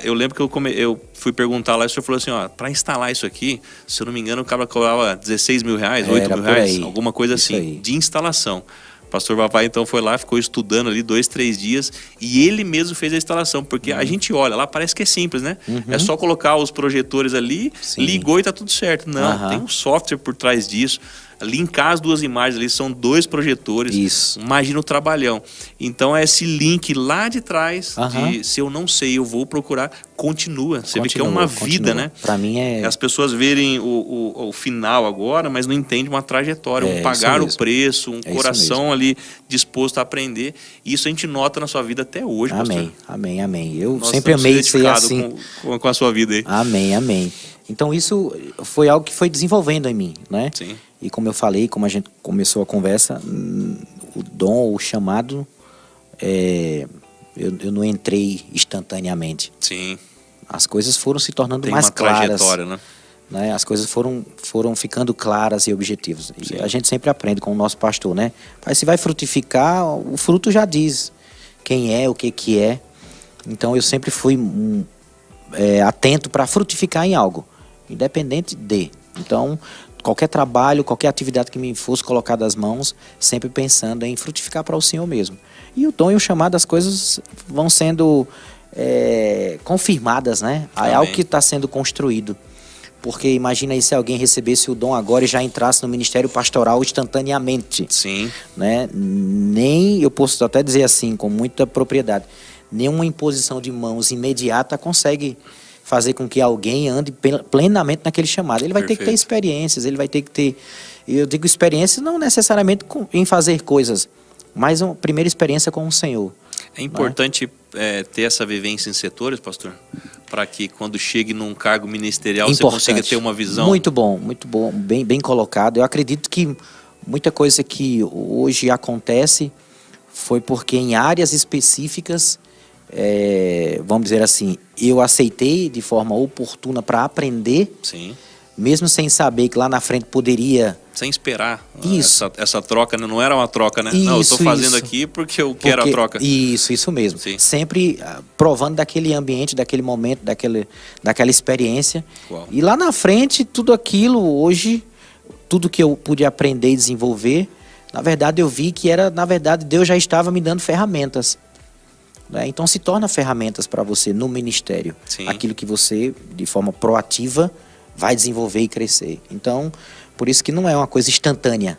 Eu lembro que eu fui perguntar lá e o senhor falou assim, para instalar isso aqui, se eu não me engano, o cara cobrava 16 mil reais, 8 mil reais, alguma coisa isso assim, aí. De instalação. O pastor Vavá então foi lá, ficou estudando ali 2, 3 dias e ele mesmo fez a instalação, porque a gente olha lá, parece que é simples, né? É só colocar os projetores ali, ligou e tá tudo certo. Não, tem um software por trás disso. linkar as duas imagens ali, são 2 projetores. Isso. Imagina o trabalhão. Então é esse link lá de trás, de se eu não sei, eu vou procurar, continua. Você vê que é uma vida, né? Para mim é... As pessoas verem o final agora, mas não entendem uma trajetória, pagar o preço, coração ali disposto a aprender. E isso a gente nota na sua vida até hoje, Amém, pastor. amém, amém. Eu sempre amei ser assim. Com a sua vida aí. Amém, amém. Então isso foi algo que foi desenvolvendo em mim, né? Sim. E como eu falei, como a gente começou a conversa, o dom, o chamado, eu não entrei instantaneamente. Sim. As coisas foram se tornando mais claras. Tem uma trajetória, né? As coisas foram ficando claras e objetivas. E a gente sempre aprende com o nosso pastor, né? Mas se vai frutificar, o fruto já diz quem é, o que é. Então eu sempre fui atento para frutificar em algo, independente de. Então, qualquer trabalho, qualquer atividade que me fosse colocada às mãos, sempre pensando em frutificar para o Senhor mesmo. E o dom e o chamado, as coisas vão sendo confirmadas, né? É algo que está sendo construído. Porque imagina aí se alguém recebesse o dom agora e já entrasse no ministério pastoral instantaneamente. Sim. Né? Nem, eu posso até dizer assim, com muita propriedade, nenhuma imposição de mãos imediata consegue fazer com que alguém ande plenamente naquele chamado. Ele vai ter que ter experiências, ele vai ter que ter... Eu digo experiências não necessariamente em fazer coisas, mas uma primeira experiência com o Senhor. É importante ter essa vivência em setores, pastor, para que quando chegue num cargo ministerial você consiga ter uma visão. Muito bom, bem colocado. Eu acredito que muita coisa que hoje acontece foi porque em áreas específicas, vamos dizer assim, eu aceitei de forma oportuna para aprender. Sim. Mesmo sem saber que lá na frente poderia... Sem esperar essa troca, não era uma troca, né? Não, eu estou fazendo aqui porque eu quero a troca. Isso mesmo. Sim. Sempre provando daquele ambiente, daquele momento, daquela experiência. Uau. E lá na frente, tudo aquilo, hoje, tudo que eu pude aprender e desenvolver, na verdade eu vi que Deus já estava me dando ferramentas. Né? Então se torna ferramentas para você no ministério. Sim. Aquilo que você, de forma proativa, vai desenvolver e crescer. Então, por isso que não é uma coisa instantânea.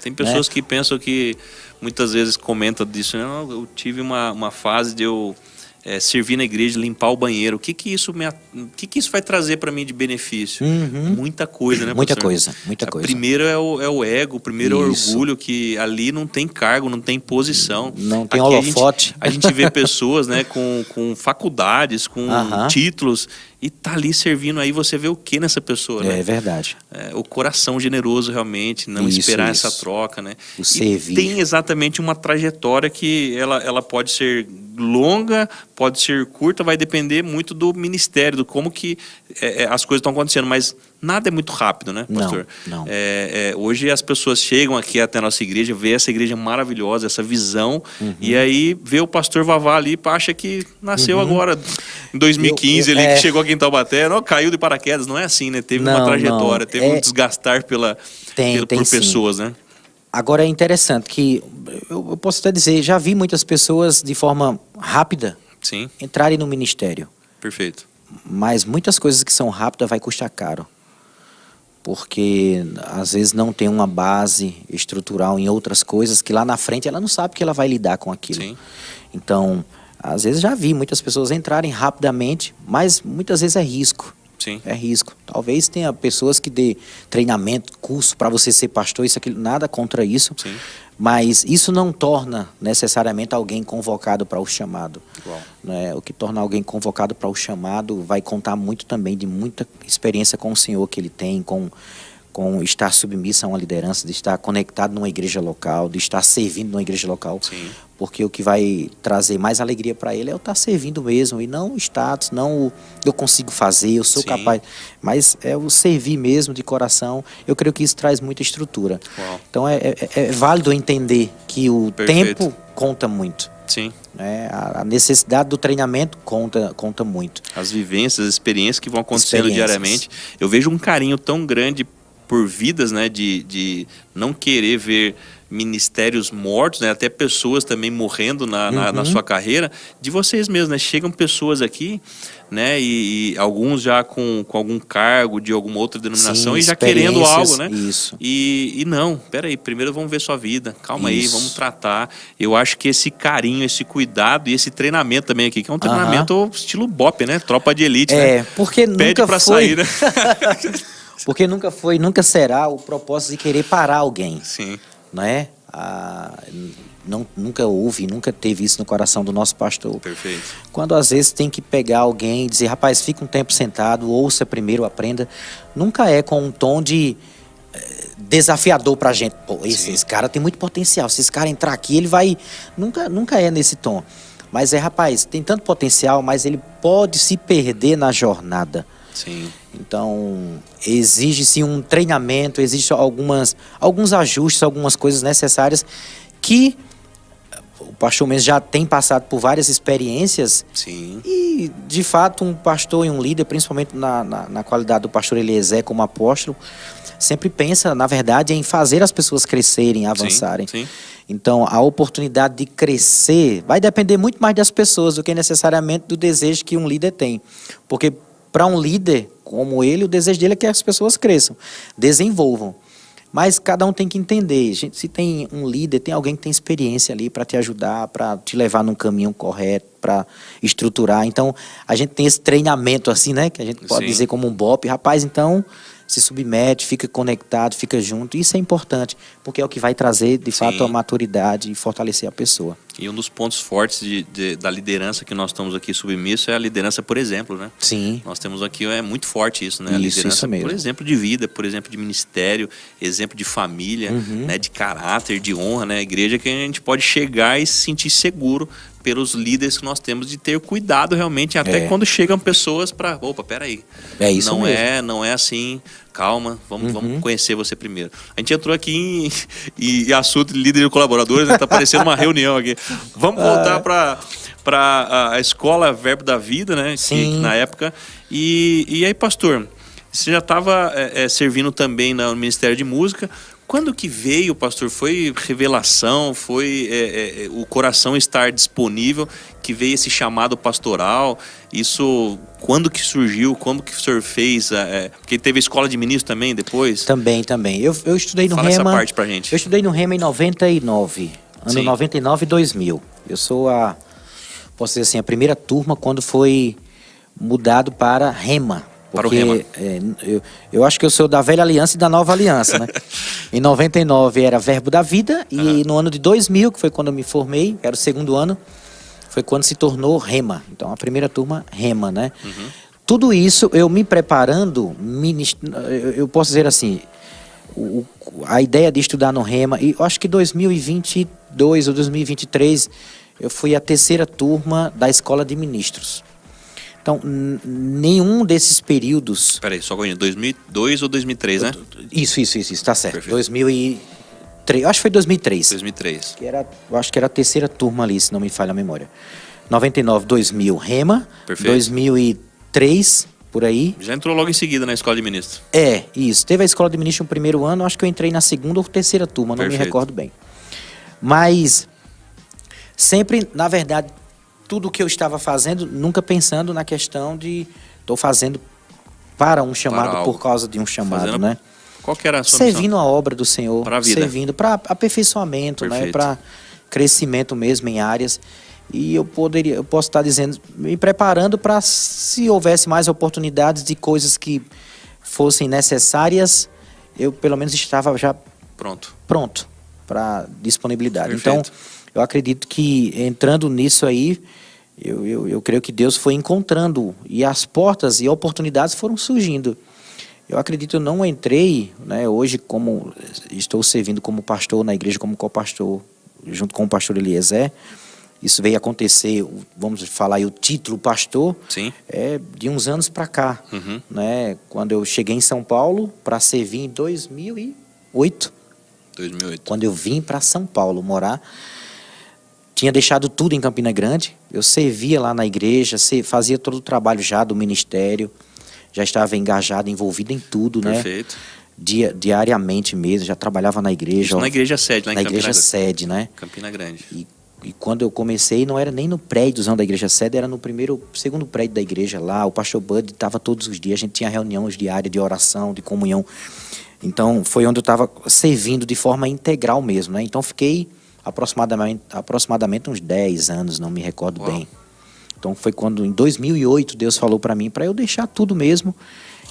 Tem pessoas que pensam que, muitas vezes comentam disso, eu tive uma fase de eu servir na igreja, limpar o banheiro. O que isso vai trazer para mim de benefício? Muita coisa, né, muita coisa. Primeiro é o ego, primeiro é o orgulho, que ali não tem cargo, não tem posição. Não tem holofote. A gente vê pessoas, né, com faculdades, com títulos, e tá ali servindo, aí você vê o que nessa pessoa, né? É verdade. O coração generoso realmente, não esperar essa troca, né? O servir. Tem exatamente uma trajetória que ela pode ser longa, pode ser curta, vai depender muito do ministério, do como que as coisas estão acontecendo, mas nada é muito rápido, né, pastor? Não. Hoje as pessoas chegam aqui até a nossa igreja, vê essa igreja maravilhosa, essa visão, e aí vê o pastor Vavá ali, acha que nasceu agora, em 2015, ele que chegou aqui em Taubaté, caiu de paraquedas, não é assim, né? Teve uma trajetória, teve um desgastar por pessoas, né? Agora é interessante que, eu posso até dizer, já vi muitas pessoas de forma rápida entrarem no ministério. Perfeito. Mas muitas coisas que são rápidas vai custar caro. Porque às vezes não tem uma base estrutural em outras coisas que lá na frente ela não sabe que ela vai lidar com aquilo. Sim. Então, às vezes já vi muitas pessoas entrarem rapidamente, mas muitas vezes é risco. Sim. É risco. Talvez tenha pessoas que dê treinamento, curso para você ser pastor, isso, aquilo, nada contra isso. Sim. Mas isso não torna necessariamente alguém convocado para o chamado. Né? O que torna alguém convocado para o chamado vai contar muito também de muita experiência com o Senhor que ele tem, com estar submisso a uma liderança, de estar conectado numa igreja local, de estar servindo numa igreja local. Sim. Porque o que vai trazer mais alegria para ele é eu estar servindo mesmo, e não o status, não eu consigo fazer, eu sou capaz, mas é o servir mesmo de coração. Eu creio que isso traz muita estrutura. Uau. Então é válido entender que o tempo conta muito. Sim. A necessidade do treinamento conta muito. As vivências, as experiências que vão acontecendo diariamente. Eu vejo um carinho tão grande por vidas, né, de não querer ver ministérios mortos, né, até pessoas também morrendo na sua carreira, de vocês mesmos, né? Chegam pessoas aqui, né, e alguns já com algum cargo de alguma outra denominação. Sim, e já querendo algo, né? Isso. E não, peraí, primeiro vamos ver sua vida, calma aí, vamos tratar. Eu acho que esse carinho, esse cuidado e esse treinamento também aqui, que é um treinamento estilo BOPE, né? Tropa de elite, né? Porque pede pra sair, né? Porque nunca foi, nunca será o propósito de querer parar alguém. Sim. Não é? Nunca houve, nunca teve isso no coração do nosso pastor. Perfeito. Quando às vezes tem que pegar alguém e dizer, rapaz, fica um tempo sentado, ouça primeiro, aprenda, nunca é com um tom de desafiador pra gente. Pô, esse cara tem muito potencial, se esse cara entrar aqui, ele vai... Nunca é nesse tom. Mas rapaz, tem tanto potencial, mas ele pode se perder na jornada. Sim. Então, exige-se um treinamento, exige alguns ajustes, algumas coisas necessárias que o pastor mesmo já tem passado por várias experiências. Sim. E, de fato, um pastor e um líder, principalmente na qualidade do pastor Eliezer como apóstolo, sempre pensa, na verdade, em fazer as pessoas crescerem, avançarem. Sim. Então, a oportunidade de crescer vai depender muito mais das pessoas do que necessariamente do desejo que um líder tem. Porque para um líder como ele, o desejo dele é que as pessoas cresçam, desenvolvam. Mas cada um tem que entender. Se tem um líder, tem alguém que tem experiência ali para te ajudar, para te levar num caminho correto, para estruturar. Então, a gente tem esse treinamento assim, né? Que a gente pode dizer como um BOPE. Rapaz, então, se submete, fica conectado, fica junto. Isso é importante, porque é o que vai trazer, de fato, a maturidade e fortalecer a pessoa. E um dos pontos fortes da liderança que nós estamos aqui submissos é a liderança por exemplo, né? Sim. Nós temos aqui, é muito forte isso, né? A liderança isso mesmo. Por exemplo de vida, por exemplo de ministério, exemplo de família, né? De caráter, de honra, né? A igreja que a gente pode chegar e se sentir seguro pelos líderes que nós temos, de ter cuidado realmente, até quando chegam pessoas para, opa, peraí. É isso não mesmo. Não é assim, calma, vamos conhecer você primeiro. A gente entrou aqui em assunto de líder e colaboradores, né? Tá parecendo uma reunião aqui. Vamos voltar para a escola Verbo da Vida, né? Sim. Que, na época. E aí, pastor, você já estava servindo também no Ministério de Música. Quando que veio, pastor? Foi revelação? Foi o coração estar disponível? Que veio esse chamado pastoral? Isso, quando que surgiu? Como que o senhor fez? Porque teve a escola de ministro também depois? Também. Eu estudei no Rema. Fala essa parte pra gente. Eu estudei no Rema em 99. Ano 99 e 2000. Eu sou posso dizer assim, a primeira turma quando foi mudado para Rema. Para o Rema. Eu acho que eu sou da velha aliança e da nova aliança, né? Em 99 era Verbo da Vida e no ano de 2000, que foi quando eu me formei, era o segundo ano, foi quando se tornou Rema. Então a primeira turma, Rema, né? Tudo isso eu me preparando, eu posso dizer assim, a ideia de estudar no Rema, e eu acho que 2022 ou 2023 eu fui a terceira turma da Escola de Ministros. Então, nenhum desses períodos... Peraí, só com 2002 ou 2003, né? Isso, tá certo. Perfeito. 2003, acho que foi 2003. 2003. Eu acho que era a terceira turma ali, se não me falha a memória. 99, 2000, Rema. Perfeito. 2003, por aí. Já entrou logo em seguida na Escola de Ministros. Isso. Teve a Escola de Ministros no primeiro ano, acho que eu entrei na segunda ou terceira turma, não me recordo bem. Mas, sempre, na verdade... Tudo o que eu estava fazendo, nunca pensando na questão de... Estou fazendo para um chamado, por causa de um chamado, né? Qual que era a sua servindo missão? A obra do Senhor. Para a vida. Servindo para aperfeiçoamento, né? Para crescimento mesmo em áreas. E eu posso estar dizendo, me preparando para, se houvesse mais oportunidades de coisas que fossem necessárias, eu pelo menos estava já pronto para disponibilidade. Perfeito. Então, eu acredito que entrando nisso aí, eu creio que Deus foi encontrando e as portas e oportunidades foram surgindo. Eu acredito, eu não entrei, né, hoje como estou servindo como pastor na igreja, como copastor, junto com o pastor Eliezer. Isso veio acontecer, vamos falar aí, o título pastor, de uns anos para cá. Né, quando eu cheguei em São Paulo para servir em 2008. Quando eu vim para São Paulo morar, tinha deixado tudo em Campina Grande. Eu servia lá na igreja, fazia todo o trabalho já do ministério, já estava engajado, envolvido em tudo, Perfeito. diariamente mesmo, já trabalhava na igreja. Isso na igreja sede, lá em na Campina igreja sede, né? Campina Grande. E quando eu comecei, não era nem no prédiozão da igreja sede, era no segundo prédio da igreja lá. O pastor Bud estava todos os dias, a gente tinha reuniões diárias de oração, de comunhão. Então, foi onde eu estava servindo de forma integral mesmo, né? Então, fiquei aproximadamente uns 10 anos, não me recordo bem. Então, foi quando, em 2008, Deus falou para mim, para eu deixar tudo mesmo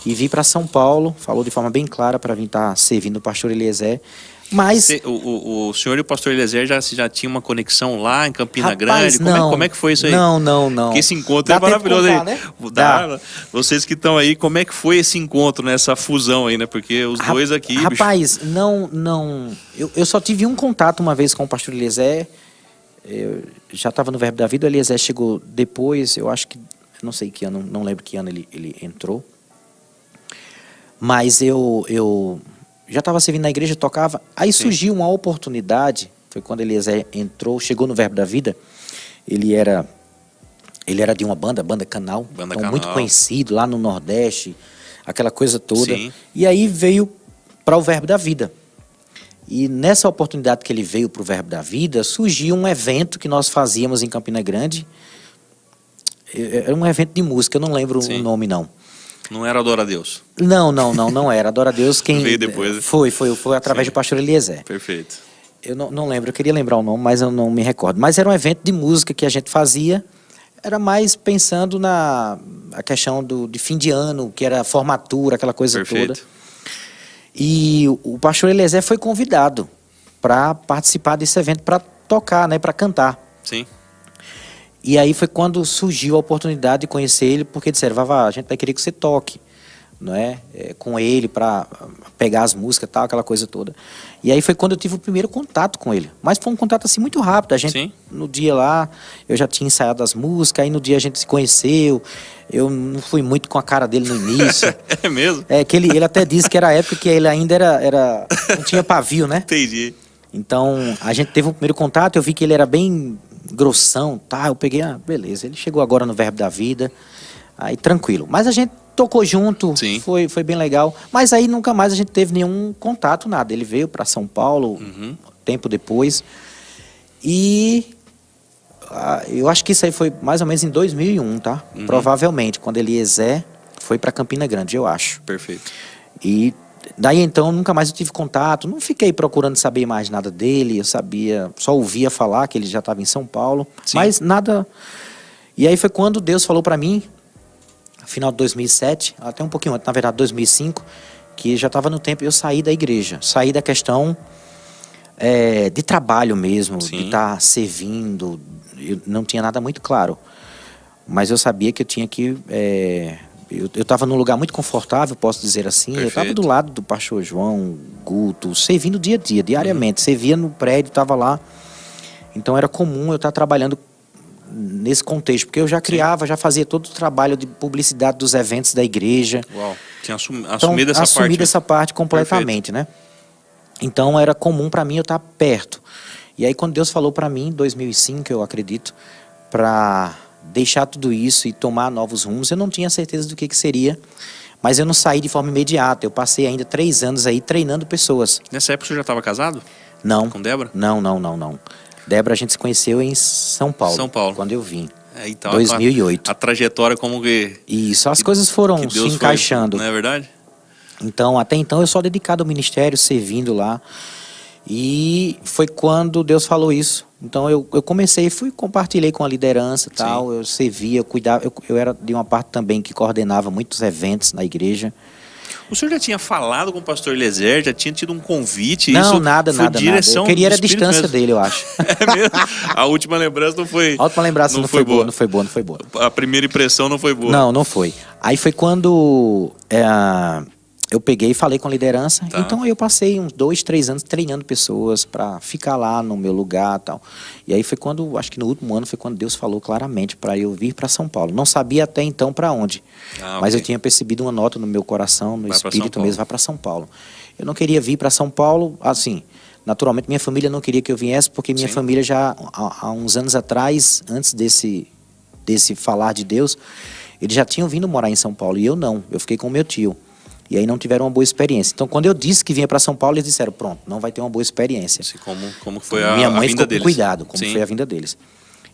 e vir para São Paulo. Falou de forma bem clara para vir estar servindo o pastor Eliezer. Mas o senhor e o pastor Eliezer já tinham uma conexão lá em Campina Grande? Como é que foi isso aí? Não. Porque esse encontro é maravilhoso aí. Né? Vocês que estão aí, como é que foi esse encontro, nessa fusão aí, né? Porque os dois aqui... Rapaz, não. Eu só tive um contato uma vez com o pastor Eliezer. Eu já estava no Verbo da Vida, o Eliezer chegou depois, eu acho que... Não sei que ano, não lembro que ano ele entrou. Mas eu já estava servindo na igreja, tocava. Aí surgiu uma oportunidade, foi quando Eliezer entrou, chegou no Verbo da Vida. Ele era de uma banda Canal, muito conhecido lá no Nordeste, aquela coisa toda. Sim. E aí veio para o Verbo da Vida. E nessa oportunidade que ele veio para o Verbo da Vida, surgiu um evento que nós fazíamos em Campina Grande. Era um evento de música, eu não lembro o nome não. Não era Adora a Deus? Não era. Adora a Deus quem... Veio depois. Foi através do pastor Eliezer. Perfeito. Eu não lembro, eu queria lembrar o nome, mas eu não me recordo. Mas era um evento de música que a gente fazia, era mais pensando a questão de fim de ano, que era formatura, aquela coisa toda. E o pastor Eliezer foi convidado para participar desse evento, para tocar, né, para cantar. Sim. E aí foi quando surgiu a oportunidade de conhecer ele, porque disseram, Vavá, a gente vai querer que você toque, não é? Com ele, para pegar as músicas e tal, aquela coisa toda. E aí foi quando eu tive o primeiro contato com ele. Mas foi um contato assim muito rápido. A gente, no dia lá, eu já tinha ensaiado as músicas, aí no dia a gente se conheceu. Eu não fui muito com a cara dele no início. É mesmo? Que ele até disse que era a época que ele ainda era não tinha pavio, né? Entendi. Então, a gente teve um primeiro contato, eu vi que ele era bem grossão, tá? Eu peguei, beleza, ele chegou agora no Verbo da Vida, aí tranquilo. Mas a gente tocou junto, foi bem legal. Mas aí nunca mais a gente teve nenhum contato, nada. Ele veio para São Paulo, tempo depois. E eu acho que isso aí foi mais ou menos em 2001, tá? Provavelmente, quando Eliezer foi para Campina Grande, eu acho. Perfeito. E daí então nunca mais eu tive contato, não fiquei procurando saber mais nada dele, eu sabia, só ouvia falar que ele já estava em São Paulo, mas nada. E aí foi quando Deus falou para mim, final de 2007, até um pouquinho antes, na verdade 2005, que já estava no tempo eu saí da igreja, saí da questão de trabalho mesmo, de estar servindo. Eu não tinha nada muito claro, mas eu sabia que eu tinha que... Eu estava num lugar muito confortável, posso dizer assim. Perfeito. Eu estava do lado do pastor João, Guto, servindo dia a dia, diariamente. Servia no prédio, estava lá. Então era comum eu estar trabalhando nesse contexto, porque eu já criava, já fazia todo o trabalho de publicidade dos eventos da igreja. Uau, tinha assumido essa parte. Assumido essa parte completamente, né? Então era comum para mim eu estar perto. E aí quando Deus falou para mim, em 2005, eu acredito, para deixar tudo isso e tomar novos rumos, eu não tinha certeza do que seria, mas eu não saí de forma imediata. Eu passei ainda 3 anos aí treinando pessoas. Nessa época você já estava casado? Não. Com Débora? Não. Débora a gente se conheceu em São Paulo. São Paulo. Quando eu vim. Então 2008. A trajetória como que... Isso, as coisas foram se encaixando. Não é verdade? Então, até então eu sou dedicado ao ministério, servindo lá. E foi quando Deus falou isso. Então eu comecei, compartilhei com a liderança e tal, eu servia, eu cuidava, eu era de uma parte também que coordenava muitos eventos na igreja. O senhor já tinha falado com o pastor Eliezer, já tinha tido um convite? Não, isso nada. Eu queria a distância mesmo dele, eu acho. É mesmo? A última lembrança não foi... A última lembrança não foi boa. A primeira impressão não foi boa. Não foi. Aí foi quando... eu peguei e falei com a liderança. Tá. Então eu passei uns 2, 3 anos treinando pessoas para ficar lá no meu lugar e tal. E aí foi quando, acho que no último ano, foi quando Deus falou claramente para eu vir para São Paulo. Não sabia até então para onde. Mas eu tinha percebido uma nota no meu coração, no espírito mesmo, vai para São Paulo. Eu não queria vir para São Paulo, assim, naturalmente minha família não queria que eu viesse, porque minha família já, há uns anos atrás, antes desse falar de Deus, eles já tinham vindo morar em São Paulo, e eu não, eu fiquei com o meu tio. E aí não tiveram uma boa experiência. Então, quando eu disse que vinha para São Paulo, eles disseram, pronto, não vai ter uma boa experiência. Assim, como foi a Minha mãe vinda ficou deles. com cuidado, como Sim. foi a vinda deles.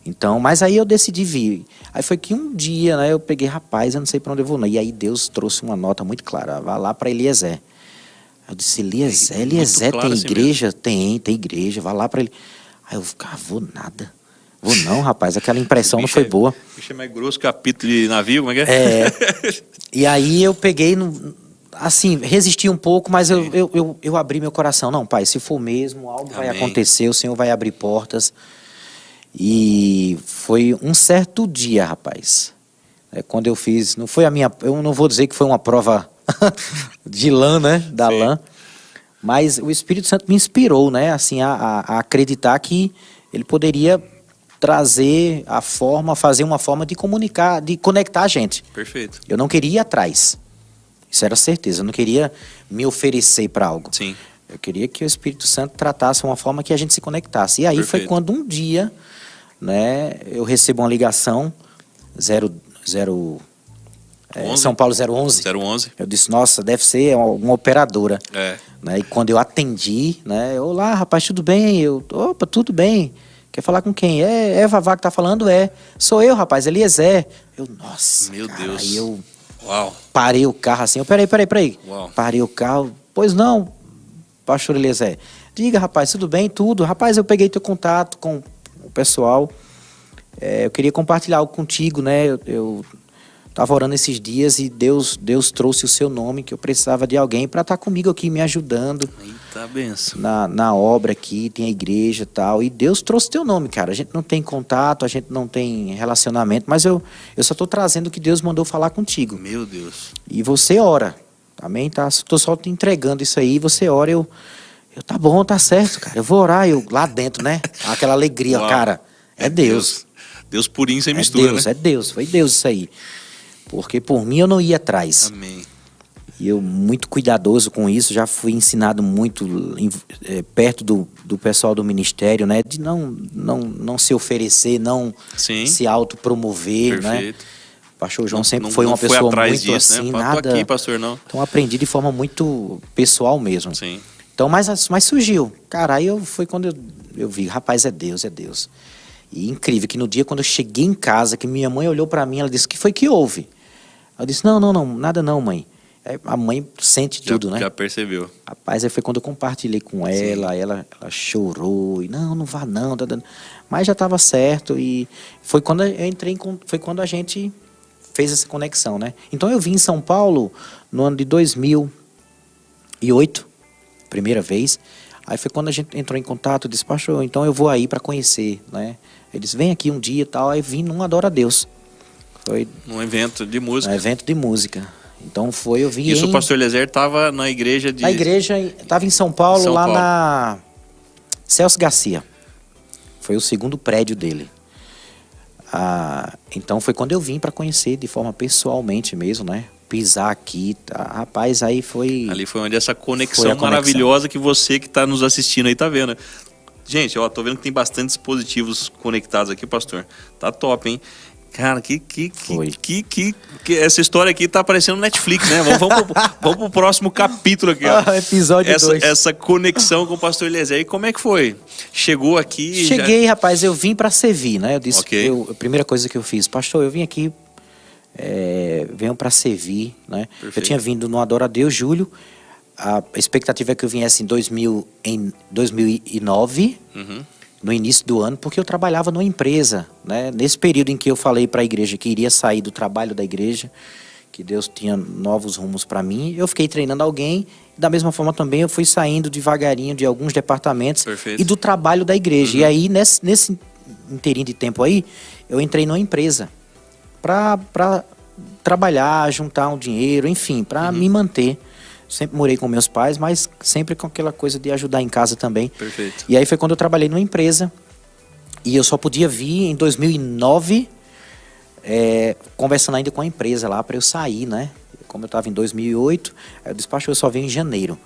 Então, mas aí eu decidi vir. Aí foi que um dia, né, eu peguei, rapaz, eu não sei para onde eu vou não. E aí Deus trouxe uma nota muito clara, vá lá para Eliezer. Eu disse, Eliezer tem igreja? Assim tem igreja, vá lá para ele. Aí eu, vou nada. Vou não, rapaz, aquela impressão não foi boa. O bicho é mais grosso que apito de navio, como é que é? E aí eu peguei, assim, resisti um pouco, mas eu abri meu coração. Não, pai, se for mesmo, algo vai acontecer, o Senhor vai abrir portas. E foi um certo dia, rapaz. Quando eu fiz, não foi a minha, eu não vou dizer que foi uma prova de lã, né, da lã, mas o Espírito Santo me inspirou, né, assim, a acreditar que ele poderia trazer fazer uma forma de comunicar, de conectar a gente. Perfeito. Eu não queria ir atrás, isso era certeza, eu não queria me oferecer para algo. Sim. Eu queria que o Espírito Santo tratasse uma forma que a gente se conectasse. E aí foi quando um dia, né, eu recebo uma ligação, São Paulo 011. 011. Eu disse, nossa, deve ser uma operadora. Né, e quando eu atendi, né, olá, rapaz, tudo bem? Opa, tudo bem. Quer falar com quem? É Vavá que tá falando? Sou eu, rapaz, Eliezer. Nossa, meu Deus. Aí eu Uau. Parei o carro assim, peraí. Uau. Parei o carro, pois não, pastor Eliezer. Diga, rapaz, tudo bem? Tudo. Rapaz, eu peguei teu contato com o pessoal. Eu queria compartilhar algo contigo, né? Eu estava orando esses dias e Deus trouxe o seu nome, que eu precisava de alguém para estar comigo aqui, me ajudando. Eita, benção. Na obra aqui, tem a igreja e tal. E Deus trouxe teu nome, cara. A gente não tem contato, a gente não tem relacionamento, mas eu só estou trazendo o que Deus mandou falar contigo. Meu Deus. E você ora. Amém? Estou só te entregando isso aí, você ora, eu tá bom, tá certo, cara. Eu vou orar, lá dentro, né? Aquela alegria, uau. Cara. É Deus. Deus purinho sem mistura, Deus, né? É Deus, foi Deus isso aí. Porque por mim eu não ia atrás. Amém. E eu muito cuidadoso com isso, já fui ensinado muito perto do pessoal do ministério, né? De não se oferecer, não Sim. se autopromover, perfeito. Né? O pastor João sempre foi uma pessoa muito disso, assim, né? nada... Tô aqui, pastor, não. Então aprendi de forma muito pessoal mesmo. Sim. Então, mas surgiu. Cara, aí foi quando eu vi, rapaz, é Deus. E incrível que no dia quando eu cheguei em casa, que minha mãe olhou pra mim, ela disse, o que foi que houve? Eu disse, não, nada não, mãe. A mãe sente tudo, né? Já percebeu. Rapaz, aí foi quando eu compartilhei com ela chorou, e não vá não. Mas já estava certo, e foi quando eu entrei, foi quando a gente fez essa conexão, né? Então eu vim em São Paulo no ano de 2008, primeira vez. Aí foi quando a gente entrou em contato, disse, pastor, então eu vou aí para conhecer, né? Eles vêm aqui um dia e tal, aí vim num Adora a Deus. Foi um evento de música. Um evento de música. Então eu vi. Isso, o pastor Eliezer estava na igreja de... Na igreja, estava em São Paulo, na Celso Garcia. Foi o segundo prédio dele. Então foi quando eu vim para conhecer de forma pessoalmente mesmo, né? Pisar aqui, rapaz, aí foi... Ali foi onde essa conexão maravilhosa que você que está nos assistindo aí tá vendo. Gente, ó, tô vendo que tem bastante dispositivos conectados aqui, pastor. Tá top, hein? Cara, que essa história aqui tá parecendo Netflix, né? Vamos pro próximo capítulo aqui, ó. Episódio 2. Essa conexão com o pastor Eliezer. E como é que foi? Chegou aqui... Cheguei, rapaz, eu vim para servir, né? Eu disse, a primeira coisa que eu fiz, pastor, eu vim aqui, venho para servir, né? Perfeito. Eu tinha vindo no Adora a Deus, julho. A expectativa é que eu viesse em 2009, no início do ano, porque eu trabalhava numa empresa, né? Nesse período em que eu falei para a igreja que iria sair do trabalho da igreja, que Deus tinha novos rumos para mim, eu fiquei treinando alguém. Da mesma forma também eu fui saindo devagarinho de alguns departamentos. Perfeito. E do trabalho da igreja. E aí, nesse inteirinho de tempo aí, eu entrei numa empresa para trabalhar, juntar um dinheiro, enfim, para me manter. Sempre morei com meus pais, mas sempre com aquela coisa de ajudar em casa também. Perfeito. E aí foi quando eu trabalhei numa empresa e eu só podia vir em 2009, conversando ainda com a empresa lá para eu sair, né? Como eu estava em 2008, eu disse, pastor, eu só venho em janeiro.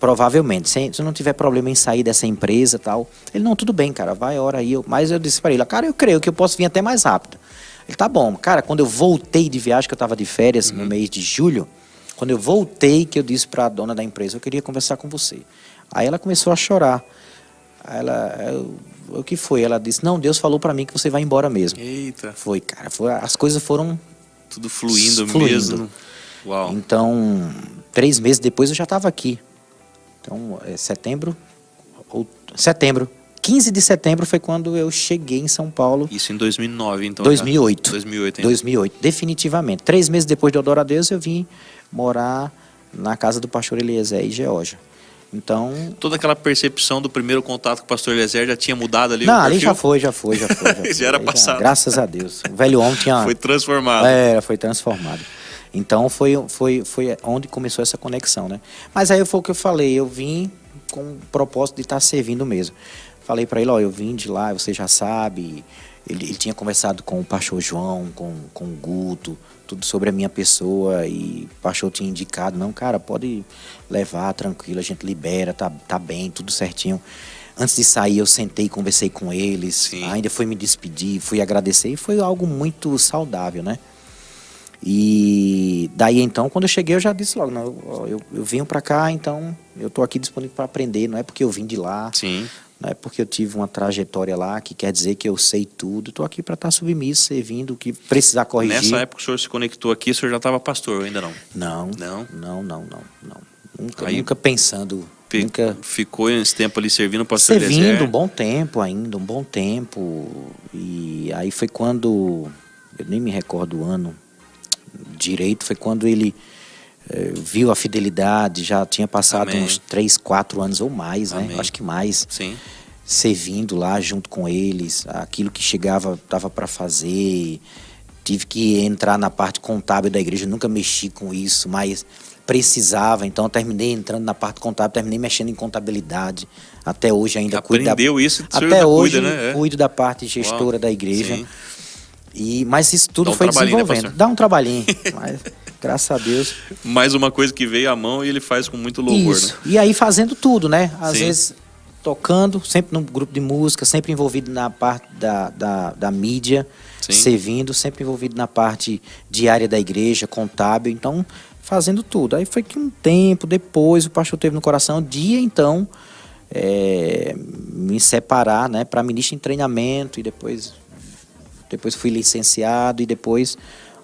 Provavelmente, se não tiver problema em sair dessa empresa e tal. Ele, não, tudo bem, cara, vai, ora aí. Mas eu disse para ele, cara, eu creio que eu posso vir até mais rápido. Ele, tá bom. Cara, quando eu voltei de viagem, que eu estava de férias no mês de julho, Quando eu voltei, que eu disse para a dona da empresa, eu queria conversar com você. Aí ela começou a chorar. O que foi? Ela disse, não, Deus falou para mim que você vai embora mesmo. Eita. Foi, cara. As coisas foram... Tudo fluindo mesmo. Uau. Então, 3 meses depois eu já estava aqui. Então, setembro. 15 de setembro foi quando eu cheguei em São Paulo. Isso em 2009, então? 2008. 2008 ainda. 2008, definitivamente. 3 meses depois de eu adorar a Deus, eu vim morar na casa do pastor Eliezer, em Geórgia. Então... Toda aquela percepção do primeiro contato com o pastor Eliezer já tinha mudado ali? Não, ali já foi. Já era passado. Graças a Deus. O velho homem tinha... Foi transformado. Foi transformado. Então foi onde começou essa conexão, né? Mas aí foi o que eu falei, eu vim com o propósito de estar servindo mesmo. Falei para ele, eu vim de lá, você já sabe. Ele tinha conversado com o pastor João, com o Guto, tudo sobre a minha pessoa, e o pastor tinha indicado, não, cara, pode levar, tranquilo, a gente libera, tá bem, tudo certinho. Antes de sair, eu sentei e conversei com eles. Sim. Ainda fui me despedir, fui agradecer, e foi algo muito saudável, né? E daí então, quando eu cheguei, eu já disse logo, não, eu vim para cá, então eu tô aqui disponível para aprender, não é porque eu vim de lá. Sim. Não é porque eu tive uma trajetória lá que quer dizer que eu sei tudo. Estou aqui para estar submisso, servindo, o que precisar corrigir. Nessa época que o senhor se conectou aqui, o senhor já estava pastor, ou ainda não? Não. Nunca pensando. Ficou esse tempo ali servindo o pastor Eliezer? Servindo um bom tempo. E aí foi quando, eu nem me recordo o ano direito, foi quando ele viu a fidelidade, já tinha passado Amém. Uns 3, 4 anos ou mais, né? Amém. Acho que mais. Sim. Servindo lá junto com eles, aquilo que chegava, dava para fazer. Tive que entrar na parte contábil da igreja, nunca mexi com isso, mas precisava, então eu terminei entrando na parte contábil, terminei mexendo em contabilidade. Até hoje ainda Aprendeu isso, até hoje cuida, né? Cuido da parte gestora da igreja. Sim. Mas isso tudo foi desenvolvendo. Dá um trabalhinho, mas graças a Deus. Mais uma coisa que veio à mão e ele faz com muito louvor. Isso. Né? E aí fazendo tudo, né? Às Sim. vezes tocando, sempre no grupo de música, sempre envolvido na parte da mídia, Sim. servindo, sempre envolvido na parte diária da igreja, contábil, então fazendo tudo. Aí foi que um tempo depois o pastor teve no coração então me separar, né, para ministro em treinamento, e depois fui licenciado e depois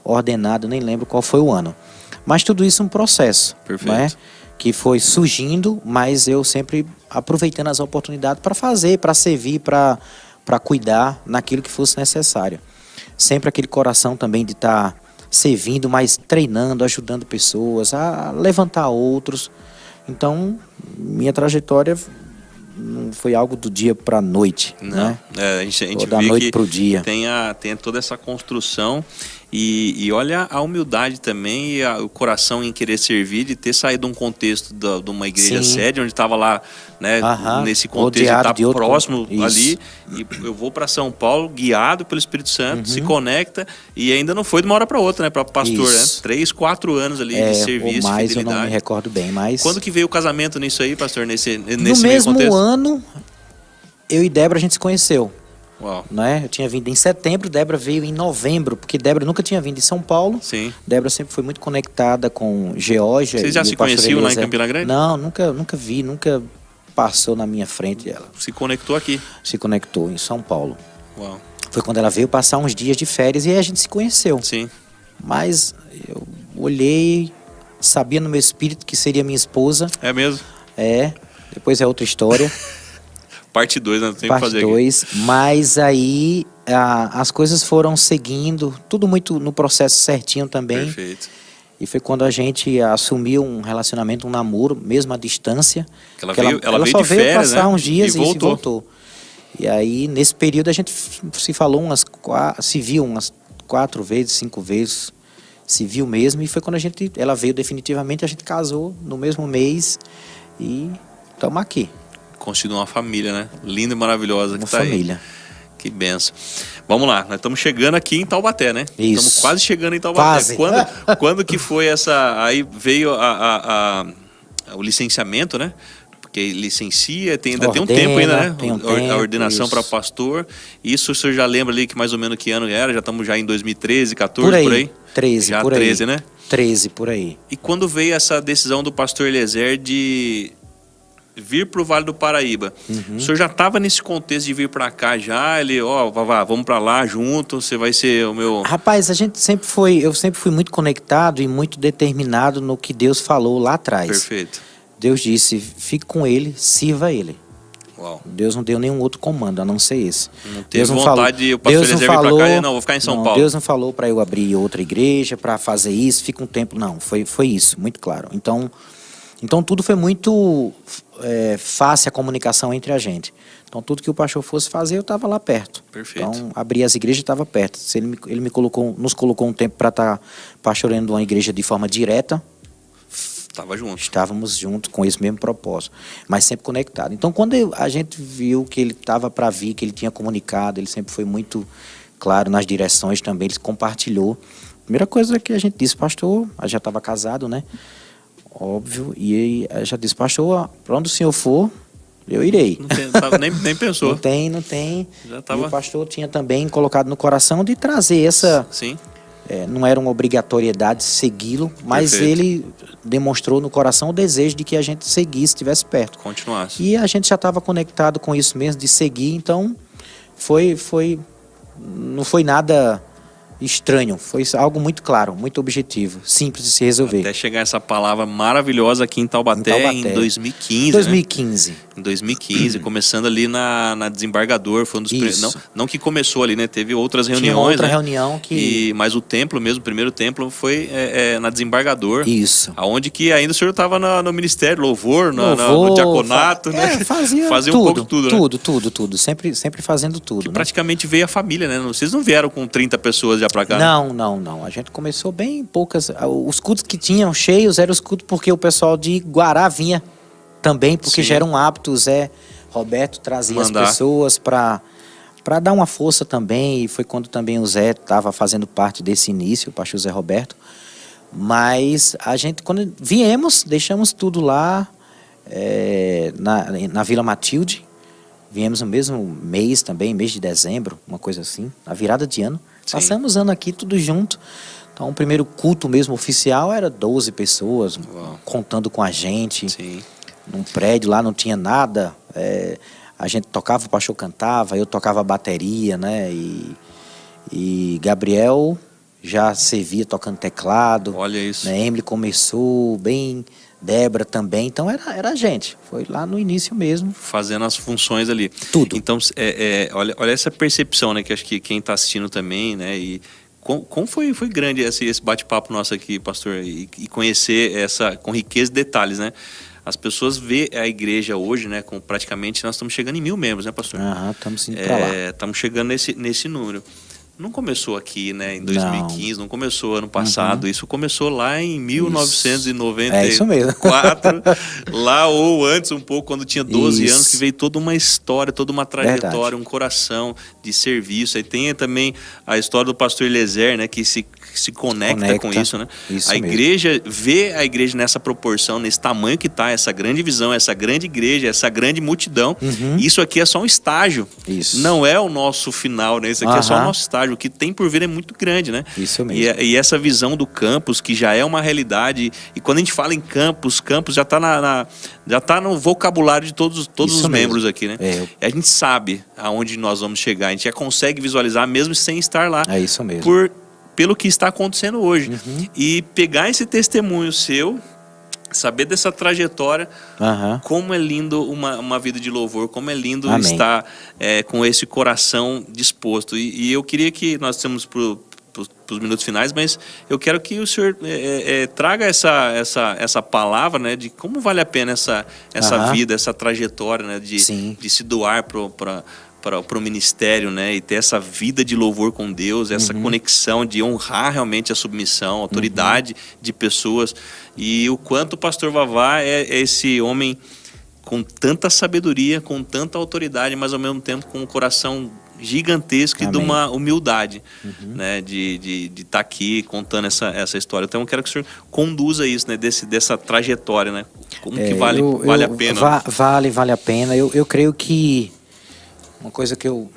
ordenado, nem lembro qual foi o ano. Mas tudo isso é um processo. Perfeito. Né, que foi surgindo, mas eu sempre aproveitando as oportunidades para fazer, para servir, para cuidar naquilo que fosse necessário. Sempre aquele coração também de estar servindo, mas treinando, ajudando pessoas, a levantar outros. Então, minha trajetória não foi algo do dia para a noite. Não, né? A gente da vê noite que pro dia. Tem toda essa construção e olha a humildade também e o coração em querer servir, de ter saído de um contexto de uma igreja sede, onde estava lá, né, nesse contexto de estar próximo ali, e eu vou para São Paulo guiado pelo Espírito Santo, se conecta, e ainda não foi de uma hora para outra, né, para pastor, né? 3, 4 anos ali de serviço, ou mais, fidelidade. Eu não me recordo bem, mas... Quando que veio o casamento nisso aí, pastor, nesse no meio mesmo contexto? ano, eu e Débora, a gente se conheceu. Uau. Né? Eu tinha vindo em setembro, Débora veio em novembro, porque Débora nunca tinha vindo de São Paulo. Sim. Débora sempre foi muito conectada com Geórgia. Vocês já se conheciam lá em Campina Grande? Não, nunca vi, nunca passou na minha frente ela. Se conectou aqui? Se conectou em São Paulo. Uau. Foi quando ela veio passar uns dias de férias e aí a gente se conheceu. Sim. Mas eu olhei, sabia no meu espírito que seria minha esposa. É mesmo? Depois é outra história. Parte 2, né? Tem Parte que fazer 2, mas aí as coisas foram seguindo, tudo muito no processo certinho também. Perfeito. E foi quando a gente assumiu um relacionamento, um namoro, mesmo à distância. Ela veio só de veio férias, passar né? uns dias e e voltou. E aí, nesse período, a gente se viu umas 4 vezes, 5 vezes, se viu mesmo. E foi quando ela veio definitivamente, a gente casou no mesmo mês e estamos aqui. Constitui uma família, né? Linda e maravilhosa que Uma tá família. aí. Que benção. Vamos lá, nós estamos chegando aqui em Taubaté, né? Isso. Estamos quase chegando em Taubaté. Quase. Quando que foi essa... Aí veio o licenciamento, né? Porque licencia, ainda tem um tempo ainda, né? Tem um tempo, a ordenação para pastor. Isso o senhor já lembra ali que mais ou menos que ano era? Já estamos já em 2013, 14, por aí? 13, já por 13, aí. né? 13, por aí. E quando veio essa decisão do pastor Eliezer de vir para o Vale do Paraíba, o senhor já estava nesse contexto de vir para cá já? Ele, vamos para lá junto, você vai ser o meu... Rapaz, eu sempre fui muito conectado e muito determinado no que Deus falou lá atrás. Perfeito. Deus disse, fique com ele, sirva ele. Uau. Deus não deu nenhum outro comando, a não ser esse. Não teve vontade de o pastor Eliezer vir para cá e não, vou ficar em São Paulo. Deus não falou para eu abrir outra igreja, para fazer isso, fica um tempo. Não, foi isso, muito claro. Então tudo foi muito fácil a comunicação entre a gente. Então tudo que o pastor fosse fazer, eu estava lá perto. Perfeito. Então abrir as igrejas, estava perto. Se ele nos colocou um tempo para estar pastoreando uma igreja de forma direta, estávamos juntos com esse mesmo propósito, mas sempre conectado. Então quando a gente viu que ele estava para vir, que ele tinha comunicado, ele sempre foi muito claro nas direções também, ele compartilhou. A primeira coisa que a gente disse, pastor, a gente já estava casado, né? Óbvio, e aí já disse, pastor, para onde o senhor for, eu irei. Nem pensou. Não tem. Já tava... E o pastor tinha também colocado no coração de trazer essa... Sim. Não era uma obrigatoriedade segui-lo, mas Perfeito. ele demonstrou no coração o desejo de que a gente seguisse, estivesse perto. Continuasse. E a gente já estava conectado com isso mesmo, de seguir, então não foi nada estranho, foi algo muito claro, muito objetivo, simples de se resolver. Até chegar essa palavra maravilhosa aqui em Taubaté em 2015. 2015. Né? Em 2015, começando ali na Desembargador, foi um dos não que começou ali, né? Teve outras reuniões. Tinha outra né? reunião que... Mas o templo mesmo, o primeiro templo foi na Desembargador. Isso. Aonde que ainda o senhor estava no ministério, louvor, no diaconato, né? Fazia tudo, um pouco tudo, né? Tudo. Sempre fazendo tudo. Que né? praticamente veio a família, né? Vocês não vieram com 30 pessoas já pra cá? Não. A gente começou bem poucas. Os cultos que tinham cheios eram os cultos porque o pessoal de Guará vinha também, porque já era um hábito. O Zé Roberto trazia as pessoas para dar uma força também. E foi quando também o Zé estava fazendo parte desse início, o pastor Zé Roberto. Mas a gente, quando viemos, deixamos tudo lá na Vila Matilde. Viemos no mesmo mês também, mês de dezembro, uma coisa assim, na virada de ano. Sim. Passamos ano aqui tudo junto. Então o primeiro culto mesmo oficial era 12 pessoas, contando com a gente. Sim. Num prédio lá não tinha nada. A gente tocava, o pastor cantava, eu tocava a bateria, né? E Gabriel já servia tocando teclado. Olha isso. Né? Emily começou bem... Débora também, então era a gente, foi lá no início mesmo. Fazendo as funções ali. Tudo. Então, olha essa percepção, né, que acho que quem está assistindo também, né, e como foi grande esse bate-papo nosso aqui, pastor, e conhecer com riqueza de detalhes, né. As pessoas vê a igreja hoje, né, com praticamente, nós estamos chegando em 1.000 membros, né, pastor? Estamos indo para lá. Estamos chegando nesse número. Não começou aqui, né, em 2015, não começou ano passado, isso começou lá em 1994, isso mesmo. Lá ou antes um pouco, quando tinha 12 anos, que veio toda uma história, toda uma trajetória, um coração de serviço. Aí tem também a história do pastor Eliezer, né, que se conecta com isso, né? Isso a igreja vê a igreja nessa proporção, nesse tamanho que está, essa grande visão, essa grande igreja, essa grande multidão. Isso aqui é só um estágio. Isso. Não é o nosso final, né? Isso aqui é só o nosso estágio. O que tem por vir é muito grande, né? Isso mesmo. E essa visão do campus, que já é uma realidade. E quando a gente fala em campus já está já tá no vocabulário de todos os membros aqui, né? A gente sabe aonde nós vamos chegar. A gente já consegue visualizar mesmo sem estar lá. É isso mesmo. Pelo que está acontecendo hoje. E pegar esse testemunho seu, saber dessa trajetória, como é lindo uma vida de louvor, como é lindo estar com esse coração disposto. E eu queria que nós temos para os minutos finais, mas eu quero que o senhor traga essa palavra, né, de como vale a pena essa vida, essa trajetória, né, de se doar para o ministério, né, e ter essa vida de louvor com Deus, essa conexão de honrar realmente a submissão, a autoridade de pessoas, e o quanto o pastor Vavá é esse homem com tanta sabedoria, com tanta autoridade, mas ao mesmo tempo com um coração gigantesco e de uma humildade, né, de estar aqui contando essa história. Então eu quero que o senhor conduza isso, né, dessa trajetória, né, como que vale a pena. Vale a pena. Eu creio que uma coisa que eu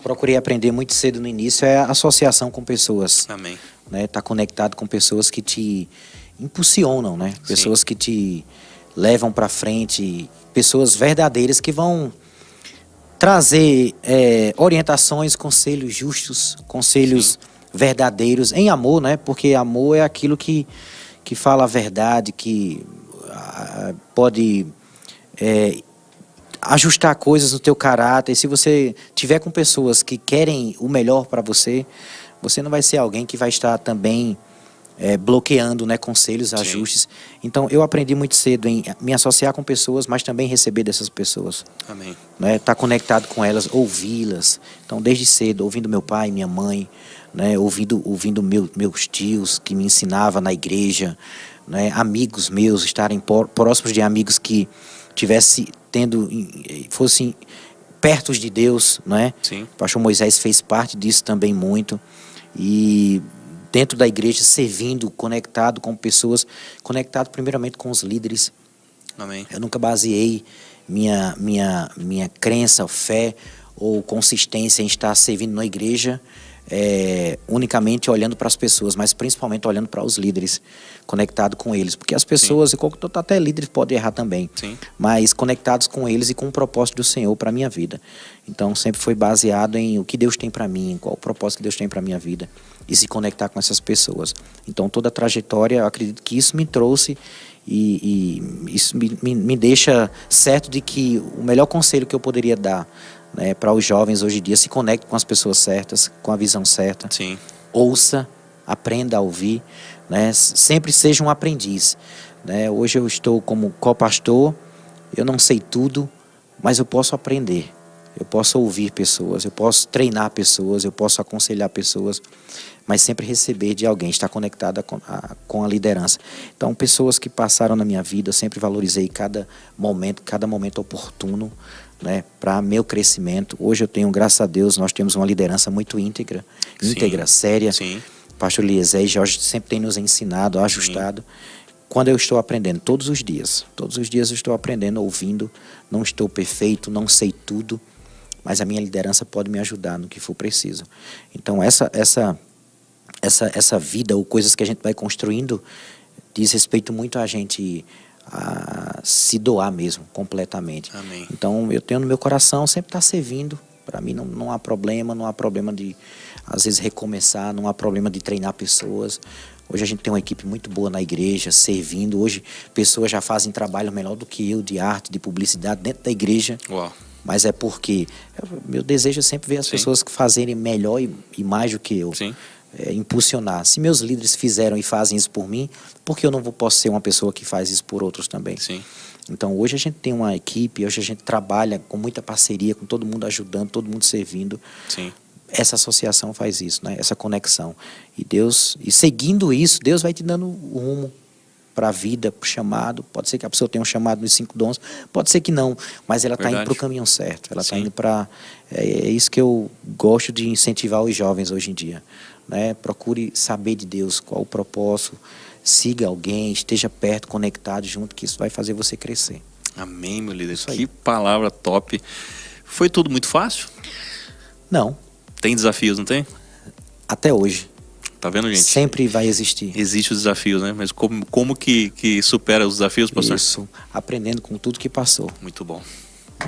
procurei aprender muito cedo no início é a associação com pessoas. Amém. né? Tá conectado com pessoas que te impulsionam, né? Pessoas que te levam para frente, pessoas verdadeiras que vão trazer orientações, conselhos justos, conselhos verdadeiros em amor, né? Porque amor é aquilo que fala a verdade, que pode ajustar coisas no teu caráter. E se você tiver com pessoas que querem o melhor para você, você não vai ser alguém que vai estar também bloqueando, né, conselhos, ajustes. Então, eu aprendi muito cedo em me associar com pessoas, mas também receber dessas pessoas. Amém. Né, estar conectado com elas, ouvi-las. Então, desde cedo, ouvindo meu pai, minha mãe, né, ouvindo meus tios que me ensinavam na igreja, né, amigos meus, estarem próximos de amigos que fossem perto de Deus, né? Sim. O pastor Moisés fez parte disso também muito. E dentro da igreja, servindo, conectado com pessoas, conectado primeiramente com os líderes. Amém. Eu nunca baseei minha crença, fé ou consistência em estar servindo na igreja unicamente olhando para as pessoas, mas principalmente olhando para os líderes, conectado com eles. Porque as pessoas, até líderes podem errar também, mas conectados com eles e com o propósito do Senhor para a minha vida. Então sempre foi baseado em o que Deus tem para mim, qual o propósito que Deus tem para a minha vida, e se conectar com essas pessoas. Então toda a trajetória, eu acredito que isso me trouxe e isso me deixa certo de que o melhor conselho que eu poderia dar, né, para os jovens hoje em dia: se conecte com as pessoas certas, com a visão certa. Sim. Ouça, aprenda a ouvir, né? Sempre seja um aprendiz, né? Hoje eu estou como co-pastor, eu não sei tudo, mas eu posso aprender, eu posso ouvir pessoas, eu posso treinar pessoas, eu posso aconselhar pessoas, mas sempre receber de alguém, estar conectada com a liderança. Então, pessoas que passaram na minha vida, eu sempre valorizei cada momento oportuno, né, para meu crescimento. Hoje eu tenho, graças a Deus, nós temos uma liderança muito íntegra, séria. Sim. Pastor Eliezer e Jorge sempre tem nos ensinado, ajustado. Quando eu estou aprendendo, todos os dias eu estou aprendendo, ouvindo. Não estou perfeito, não sei tudo, mas a minha liderança pode me ajudar no que for preciso. Então essa vida, ou coisas que a gente vai construindo, diz respeito muito a gente a se doar mesmo, completamente. Amém. Então eu tenho no meu coração sempre estar servindo. Para mim não há problema de às vezes recomeçar, não há problema de treinar pessoas. Hoje a gente tem uma equipe muito boa na igreja, servindo. Hoje pessoas já fazem trabalho melhor do que eu, de arte, de publicidade, dentro da igreja. Uau. Mas é porque meu desejo é sempre ver as pessoas fazerem melhor e mais do que eu. Sim. Impulsionar. Se meus líderes fizeram e fazem isso por mim, por que eu não posso ser uma pessoa que faz isso por outros também? Sim. Então hoje a gente tem uma equipe, hoje a gente trabalha com muita parceria, com todo mundo ajudando, todo mundo servindo. Sim. Essa associação faz isso, né? Essa conexão. E seguindo isso, Deus vai te dando o rumo para a vida, para o chamado. Pode ser que a pessoa tenha um chamado nos 5 dons, pode ser que não, mas ela está indo para o caminho certo. Ela está indo para... É isso que eu gosto de incentivar os jovens hoje em dia, né? Procure saber de Deus, qual o propósito, siga alguém, esteja perto, conectado junto, que isso vai fazer você crescer. Amém, meu líder. Que palavra top. Foi tudo muito fácil? Não. Tem desafios, não tem? Até hoje. Tá vendo, gente? Sempre vai existir. Existem os desafios, né? Mas como que supera os desafios, pastor? Isso, aprendendo com tudo que passou. Muito bom.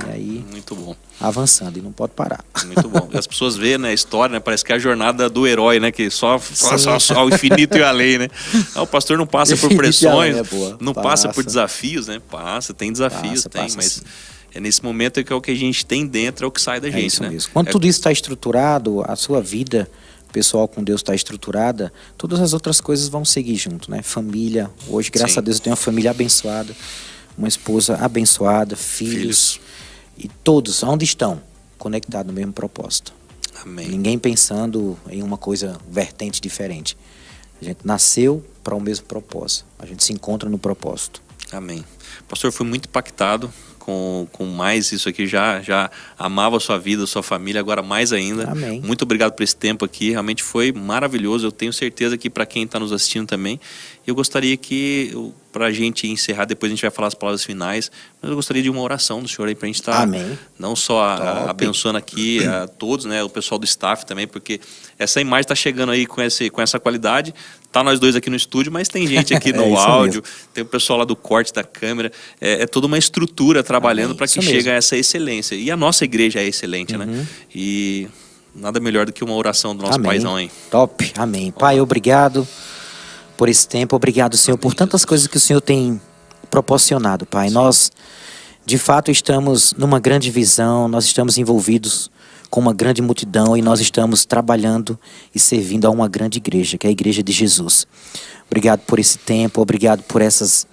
E aí, muito bom. Avançando, e não pode parar. Muito bom. E as pessoas veem, né, a história, né? Parece que é a jornada do herói, né? Que só ao infinito e além, né? O pastor não passa por pressões, não passa por desafios, né? Tem desafios, mas sim. É nesse momento que é o que a gente tem dentro, é o que sai da gente, isso né? Mesmo. Quando tudo isso está estruturado, a sua vida pessoal com Deus está estruturada, todas as outras coisas vão seguir junto, né? Família, hoje, graças a Deus, eu tenho uma família abençoada, uma esposa abençoada, filhos. E todos, onde estão? Conectados no mesmo propósito. Amém. Ninguém pensando em uma coisa vertente diferente. A gente nasceu para o mesmo propósito. A gente se encontra no propósito. Amém. Pastor, fui muito impactado com mais isso aqui, já amava a sua vida, a sua família, agora mais ainda. Amém. Muito obrigado por esse tempo aqui, realmente foi maravilhoso. Eu tenho certeza que para quem está nos assistindo também, eu gostaria que, para a gente encerrar, depois a gente vai falar as palavras finais, mas eu gostaria de uma oração do senhor aí para a gente estar não só abençoando aqui a todos, né, o pessoal do staff também, porque essa imagem está chegando aí com essa qualidade. Tá nós dois aqui no estúdio, mas tem gente aqui no áudio, tem o pessoal lá do corte da câmera, é toda uma estrutura trabalhando para que chegue a essa excelência. E a nossa igreja é excelente, né? E nada melhor do que uma oração do nosso paizão aí. Top, amém. Pai, obrigado por esse tempo, obrigado, Senhor, por tantas coisas que o Senhor tem proporcionado, Pai. Sim. Nós, de fato, estamos numa grande visão, nós estamos envolvidos com uma grande multidão e nós estamos trabalhando e servindo a uma grande igreja, que é a Igreja de Jesus. Obrigado por esse tempo, obrigado por essas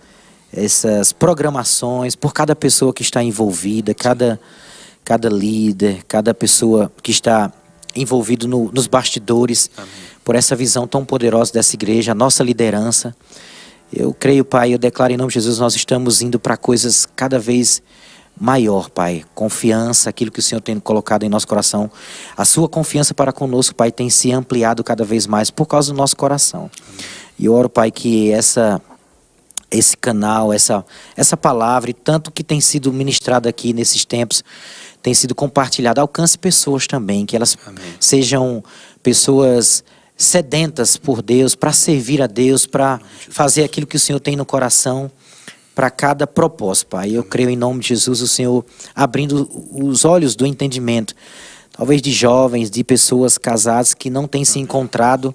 programações, por cada pessoa que está envolvida, cada líder, cada pessoa que está envolvido nos bastidores. Amém. Por essa visão tão poderosa dessa igreja, a nossa liderança. Eu creio, Pai, eu declaro em nome de Jesus, nós estamos indo para coisas cada vez maior, Pai. Confiança, aquilo que o Senhor tem colocado em nosso coração. A sua confiança para conosco, Pai, tem se ampliado cada vez mais por causa do nosso coração. Amém. E eu oro, Pai, que esse canal, essa palavra e tanto que tem sido ministrado aqui nesses tempos, tem sido compartilhado, alcance pessoas também, que elas sejam pessoas sedentas por Deus, para servir a Deus, para fazer aquilo que o Senhor tem no coração, para cada propósito, Pai. Eu creio em nome de Jesus, o Senhor abrindo os olhos do entendimento, talvez de jovens, de pessoas casadas que não têm se encontrado,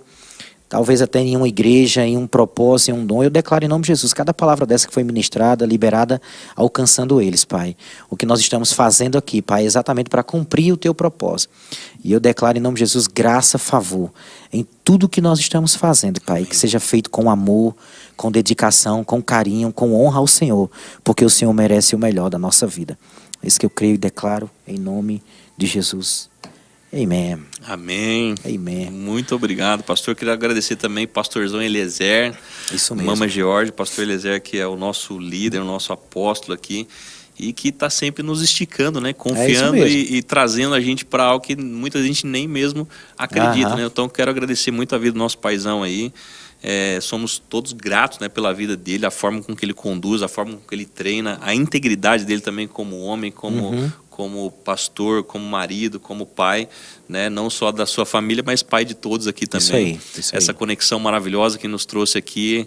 talvez até em uma igreja, em um propósito, em um dom. Eu declaro em nome de Jesus, cada palavra dessa que foi ministrada, liberada, alcançando eles, Pai. O que nós estamos fazendo aqui, Pai, é exatamente para cumprir o Teu propósito. E eu declaro em nome de Jesus, graça, favor, em tudo que nós estamos fazendo, Pai. Amém. Que seja feito com amor, com dedicação, com carinho, com honra ao Senhor, porque o Senhor merece o melhor da nossa vida. É isso que eu creio e declaro em nome de Jesus. Amém. Amém. Amém. Muito obrigado, pastor. Queria agradecer também pastorzão Eliezer, isso mesmo. Mama George, pastor Eliezer, que é o nosso líder, o nosso apóstolo aqui, e que está sempre nos esticando, né? Confiando e trazendo a gente para algo que muita gente nem mesmo acredita, né? Então quero agradecer muito a vida do nosso paizão aí. Somos todos gratos, né, pela vida dele, a forma com que ele conduz, a forma com que ele treina, a integridade dele também como homem, como pastor, como marido, como pai, né, não só da sua família, mas pai de todos aqui também. Isso aí. Essa conexão maravilhosa que nos trouxe aqui,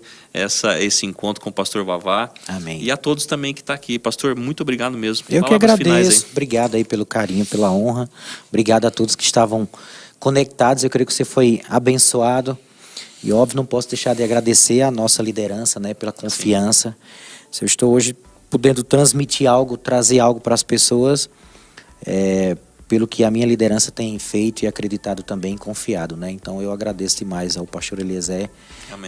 esse encontro com o pastor Vavá. Amém. E a todos também que está aqui. Pastor, muito obrigado mesmo. Eu que agradeço. Obrigado aí pelo carinho, pela honra. Obrigado a todos que estavam conectados. Eu creio que você foi abençoado. E óbvio, não posso deixar de agradecer a nossa liderança, né, pela confiança. Se eu estou hoje podendo transmitir algo, trazer algo para as pessoas, pelo que a minha liderança tem feito e acreditado também, confiado, né? Então eu agradeço demais ao pastor Eliezer,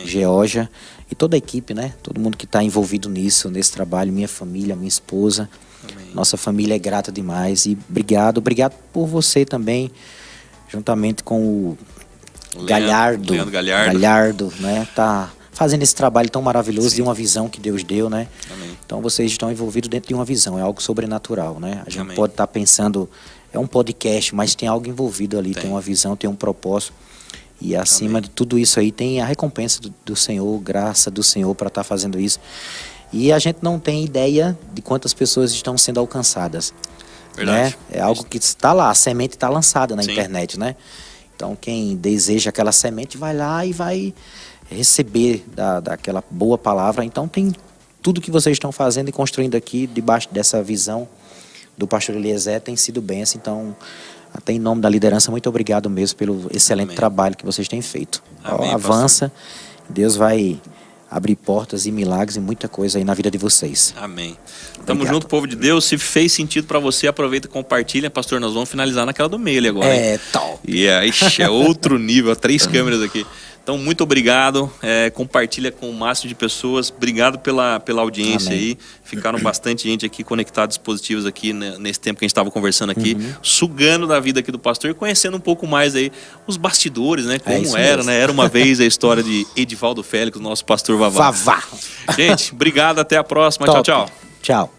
Georgia e toda a equipe, né? Todo mundo que está envolvido nisso, nesse trabalho, minha família, minha esposa. Amém. Nossa família é grata demais e obrigado por você também, juntamente com o Leandro Galhardo, né? Tá fazendo esse trabalho tão maravilhoso de uma visão que Deus deu, né? Amém. Então vocês estão envolvidos dentro de uma visão, é algo sobrenatural, né? A gente pode estar pensando, é um podcast, mas tem algo envolvido ali, tem uma visão, tem um propósito. E acima de tudo isso aí tem a recompensa do Senhor, graça do Senhor para estar fazendo isso. E a gente não tem ideia de quantas pessoas estão sendo alcançadas. Verdade. Né? É algo que está lá, a semente está lançada na internet, né? Então quem deseja aquela semente vai lá e vai receber daquela boa palavra. Então tem tudo que vocês estão fazendo e construindo aqui debaixo dessa visão do pastor Eliezer tem sido bênção. Então, até em nome da liderança, muito obrigado mesmo pelo excelente trabalho que vocês têm feito. Amém, avança, Deus vai abrir portas e milagres e muita coisa aí na vida de vocês. Amém. Tamo junto, povo de Deus. Se fez sentido para você, aproveita e compartilha. Pastor, nós vamos finalizar naquela do meio ali agora. Tal. E aí, é outro nível, 3 câmeras aqui. Então, muito obrigado. Compartilha com o máximo de pessoas. Obrigado pela audiência. Amém. Aí. Ficaram bastante gente aqui conectados, dispositivos aqui nesse tempo que a gente estava conversando aqui, sugando da vida aqui do pastor e conhecendo um pouco mais aí os bastidores, né? Como era, né? Era uma vez a história de Edivaldo Félix, nosso pastor Vavá. Vavá. Gente, obrigado. Até a próxima. Top. Tchau, tchau. Tchau.